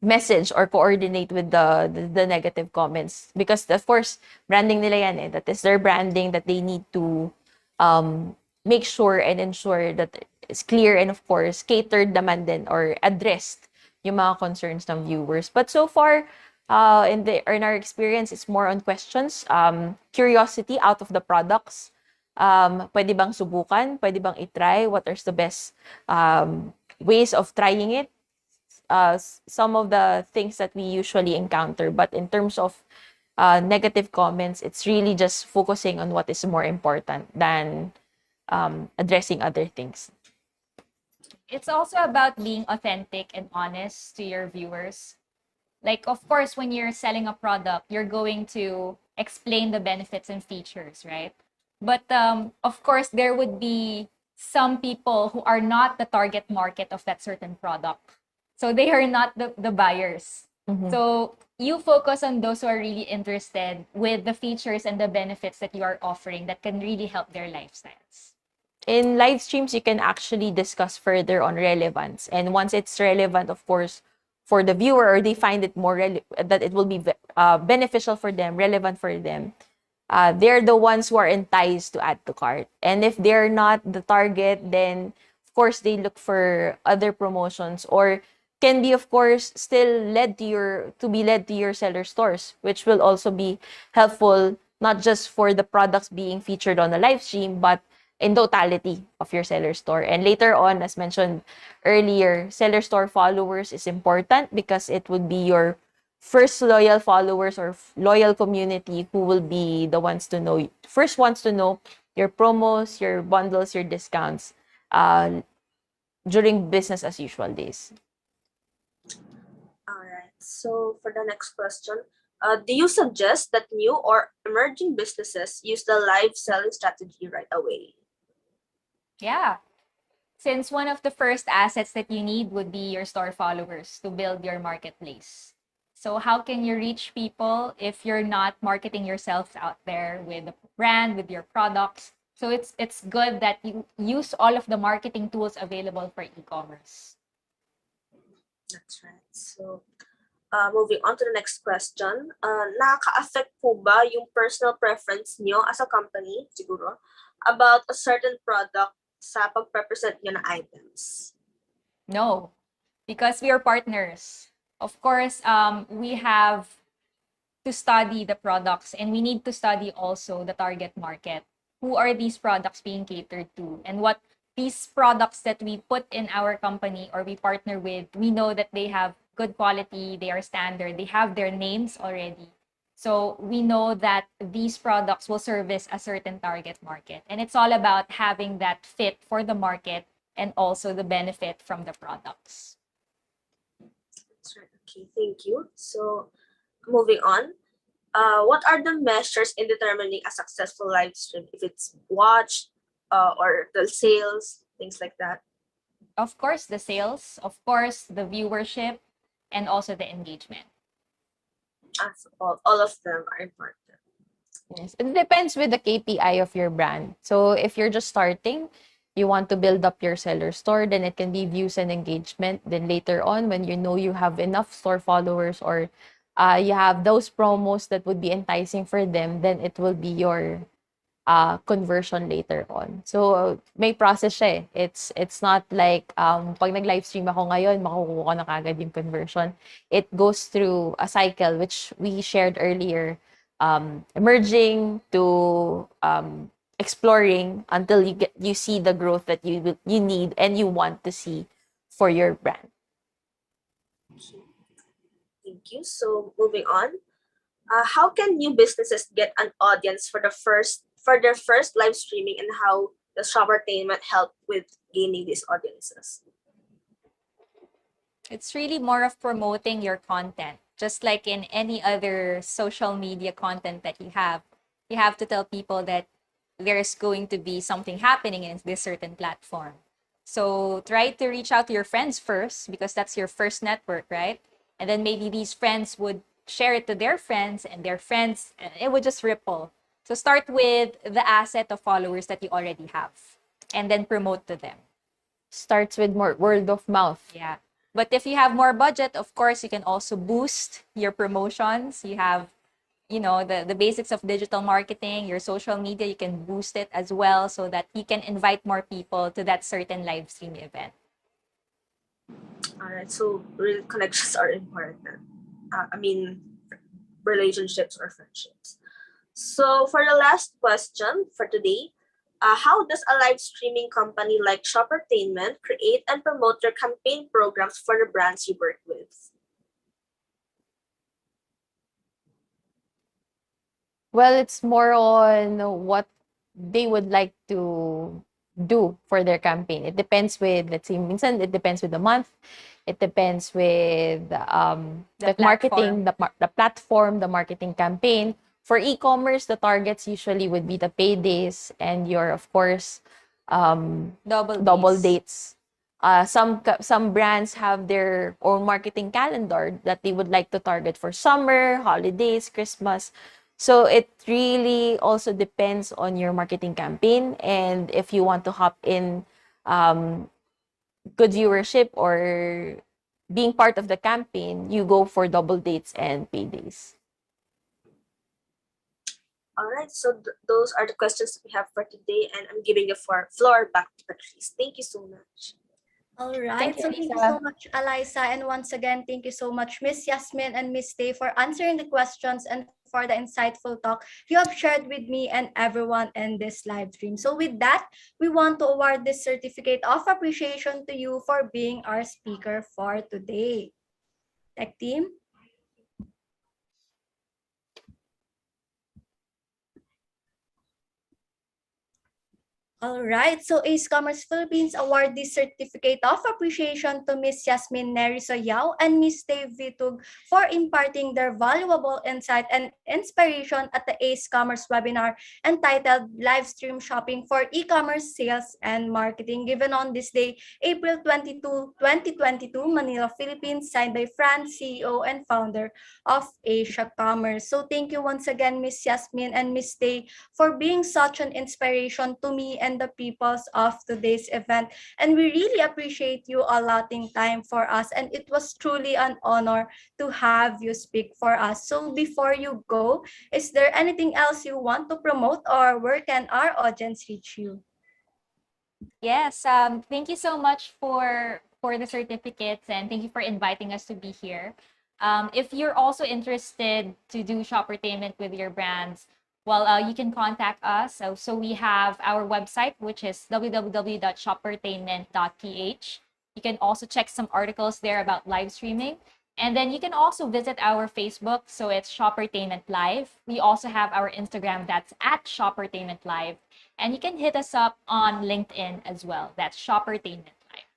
message or coordinate with the negative comments, because of course branding nila yan eh. That is their branding that they need to make sure and ensure that it's clear and of course catered naman din or addressed yung mga concerns ng viewers. But so far in our experience, it's more on questions, curiosity out of the products. Pwede bang subukan? Pwede bang itry? What are the best ways of trying it? Some of the things that we usually encounter. But in terms of negative comments, it's really just focusing on what is more important than addressing other things. It's also about being authentic and honest to your viewers. Like, of course, when you're selling a product, you're going to explain the benefits and features, right? But of course, there would be some people who are not the target market of that certain product. So they are not the buyers. So you focus on those who are really interested with the features and the benefits that you are offering that can really help their lifestyles. In live streams, you can actually discuss further on relevance. And once it's relevant, of course, for the viewer, or they find it more that it will be beneficial for them, relevant for them, they're the ones who are enticed to add to cart. And if they're not the target, then of course they look for other promotions, or can be of course still led to your seller stores, which will also be helpful not just for the products being featured on the live stream, but in totality of your seller store. And later on, as mentioned earlier, seller store followers is important because it would be your first loyal followers or loyal community who will be the ones to know, first ones to know your promos, your bundles, your discounts during business as usual days. All right. So for the next question, do you suggest that new or emerging businesses use the live selling strategy right away? Yeah. Since one of the first assets that you need would be your store followers to build your marketplace. So how can you reach people if you're not marketing yourself out there with the brand, with your products? So it's good that you use all of the marketing tools available for e-commerce. That's right. So moving on to the next question, nakaka-affect po ba yung personal preference nyo as a company, siguro, about a certain product sa pag-represent nyo na items? No, because we are partners. Of course, we have to study the products, and we need to study also the target market. Who are these products being catered to? And what these products that we put in our company or we partner with, we know that they have good quality, they are standard, they have their names already. So we know that these products will service a certain target market. And it's all about having that fit for the market and also the benefit from the products. That's right. Okay, thank you. So moving on, what are the measures in determining a successful live stream? If it's watched or the sales, things like that. Of course, the sales, of course, the viewership, and also the engagement. So all of them are important. Yes. It depends with the KPI of your brand. So if you're just starting, you want to build up your seller store, then it can be views and engagement. Then later on, when you know you have enough store followers or you have those promos that would be enticing for them, then it will be your conversion later on. So may process siya eh. It's not like pag nag-live stream ako ngayon, makukuha ko na kagad yung conversion. It goes through a cycle which we shared earlier, emerging to exploring until you see the growth that you need and you want to see for your brand. Thank you. So moving on, how can new businesses get an audience for their first live streaming, and how does shoppertainment help with gaining these audiences? It's really more of promoting your content. Just like in any other social media content that you have to tell people that there's going to be something happening in this certain platform. So try to reach out to your friends first, because that's your first network, right? And then maybe these friends would share it to their friends, and their friends, and it would just ripple. So start with the asset of followers that you already have, and then promote to them. Starts with more word of mouth. Yeah. But if you have more budget, of course, you can also boost your promotions. You have, the basics of digital marketing, your social media, you can boost it as well so that you can invite more people to that certain live stream event. All right, so real connections are important. Relationships or friendships. So for the last question for today, how does a live streaming company like shoppertainment create and promote their campaign programs for the brands you work with? Well, it's more on what they would like to do for their campaign. It depends with, let's say, minsan it depends with the month. It depends with the marketing, the platform, the marketing campaign. For e-commerce, the targets usually would be the paydays and your, of course, double dates. Some brands have their own marketing calendar that they would like to target for summer, holidays, Christmas. So it really also depends on your marketing campaign, and if you want to hop in good viewership or being part of the campaign, you go for double dates and paydays. All right, so those are the questions we have for today, and I'm giving the floor back to Patrice. Thank you so much. All right, thank you so much, Eliza. And once again, thank you so much, Miss Yasmin and Miss Tay, for answering the questions and for the insightful talk you have shared with me and everyone in this live stream. So with that, we want to award this certificate of appreciation to you for being our speaker for today. Tech team. All right, so Ecommerce Philippines award this certificate of appreciation to Miss Yasmin Nerisoyao and Miss Dave Vitug for imparting their valuable insight and inspiration at the Ecommerce webinar entitled Live Stream Shopping for E-commerce Sales and Marketing, given on this day, April 22, 2022, Manila, Philippines, signed by Fran, CEO and founder of Asia Commerce. So thank you once again, Miss Yasmin and Miss Dave, for being such an inspiration to me and the peoples of today's event. And we really appreciate you allotting time for us. And it was truly an honor to have you speak for us. So before you go, is there anything else you want to promote, or where can our audience reach you? Yes, thank you so much for the certificates, and thank you for inviting us to be here. If you're also interested to do shoppertainment with your brands, well, you can contact us. So we have our website, which is www.shoppertainment.ph. You can also check some articles there about live streaming. And then you can also visit our Facebook. So it's Shoppertainment Live. We also have our Instagram that's at Shoppertainment Live. And you can hit us up on LinkedIn as well. That's Shoppertainment Live.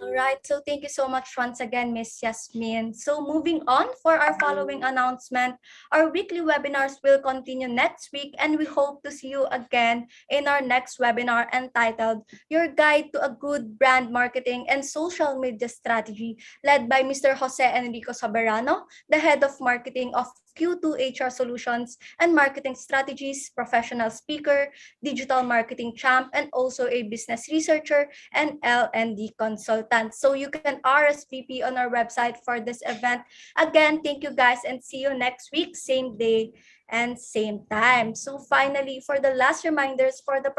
All right, so thank you so much once again, Miss Yasmin. So moving on for our following announcement, our weekly webinars will continue next week, and we hope to see you again in our next webinar entitled Your Guide to a Good Brand Marketing and Social Media Strategy, led by Mr. Jose Enrico Soberano, the Head of Marketing of Q2 HR Solutions and Marketing Strategies, professional speaker, digital marketing champ, and also a business researcher and L&D consultant. So you can RSVP on our website for this event. Again, thank you guys and see you next week, same day and same time. So finally, for the last reminders for the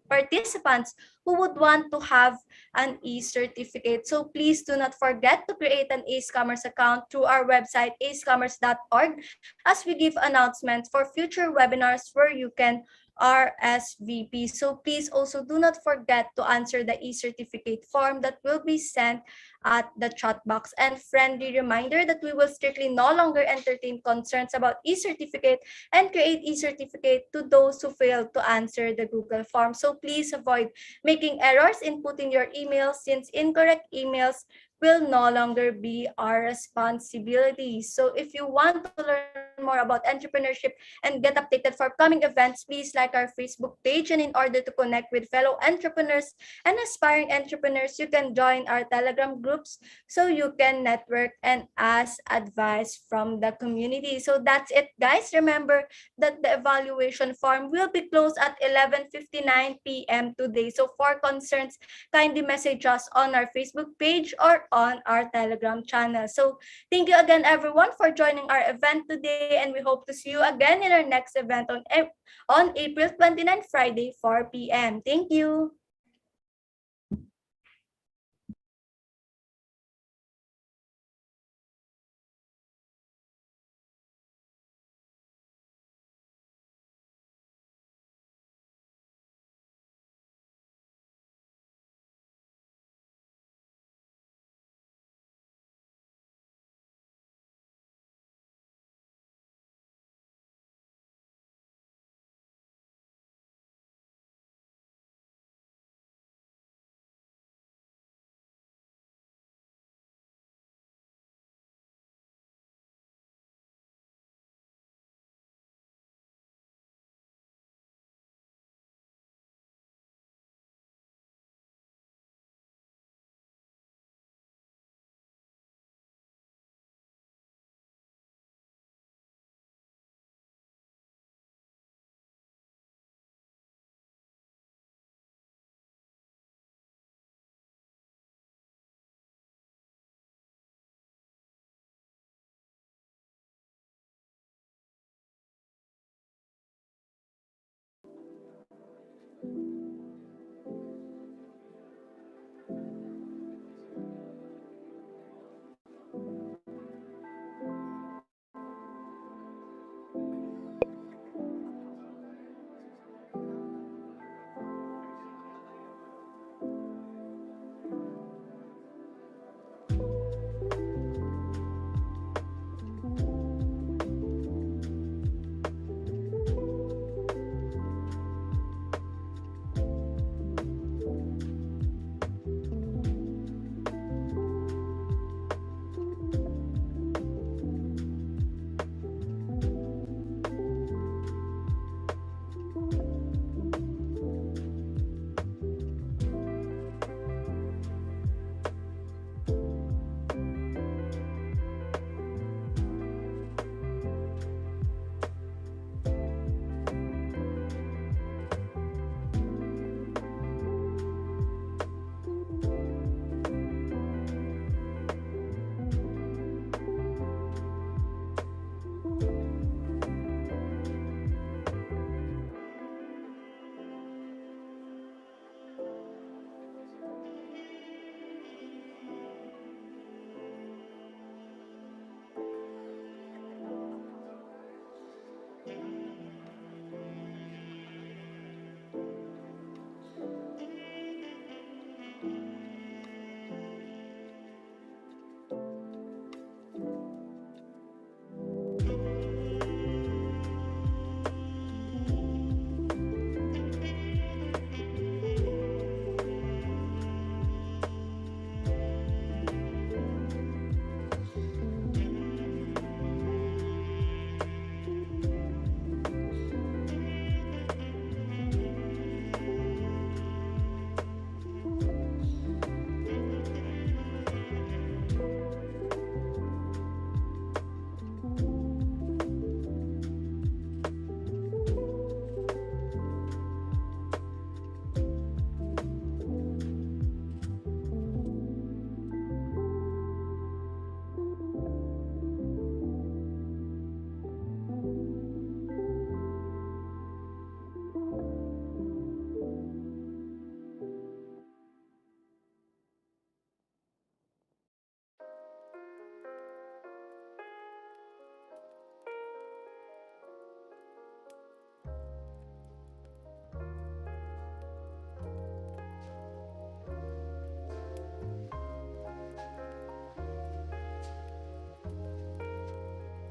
participants who would want to have an e-certificate. So please do not forget to create an Ecommerce account through our website, acecommerce.org, as we give announcements for future webinars where you can RSVP. So please also do not forget to answer the e-certificate form that will be sent at the chat box. And friendly reminder that we will strictly no longer entertain concerns about e-certificate and create e-certificate to those who failed to answer the Google form. So please avoid making errors in putting your emails, since incorrect emails will no longer be our responsibility. So if you want to learn more about entrepreneurship and get updated for upcoming events, please like our Facebook page. And in order to connect with fellow entrepreneurs and aspiring entrepreneurs, you can join our Telegram groups so you can network and ask advice from the community. So that's it, guys. Remember that the evaluation form will be closed at 11:59 p.m. today. So for concerns, kindly message us on our Facebook page or on our Telegram channel. So thank you again, everyone, for joining our event today, and we hope to see you again in our next event on April 29, Friday, 4 p.m. Thank you.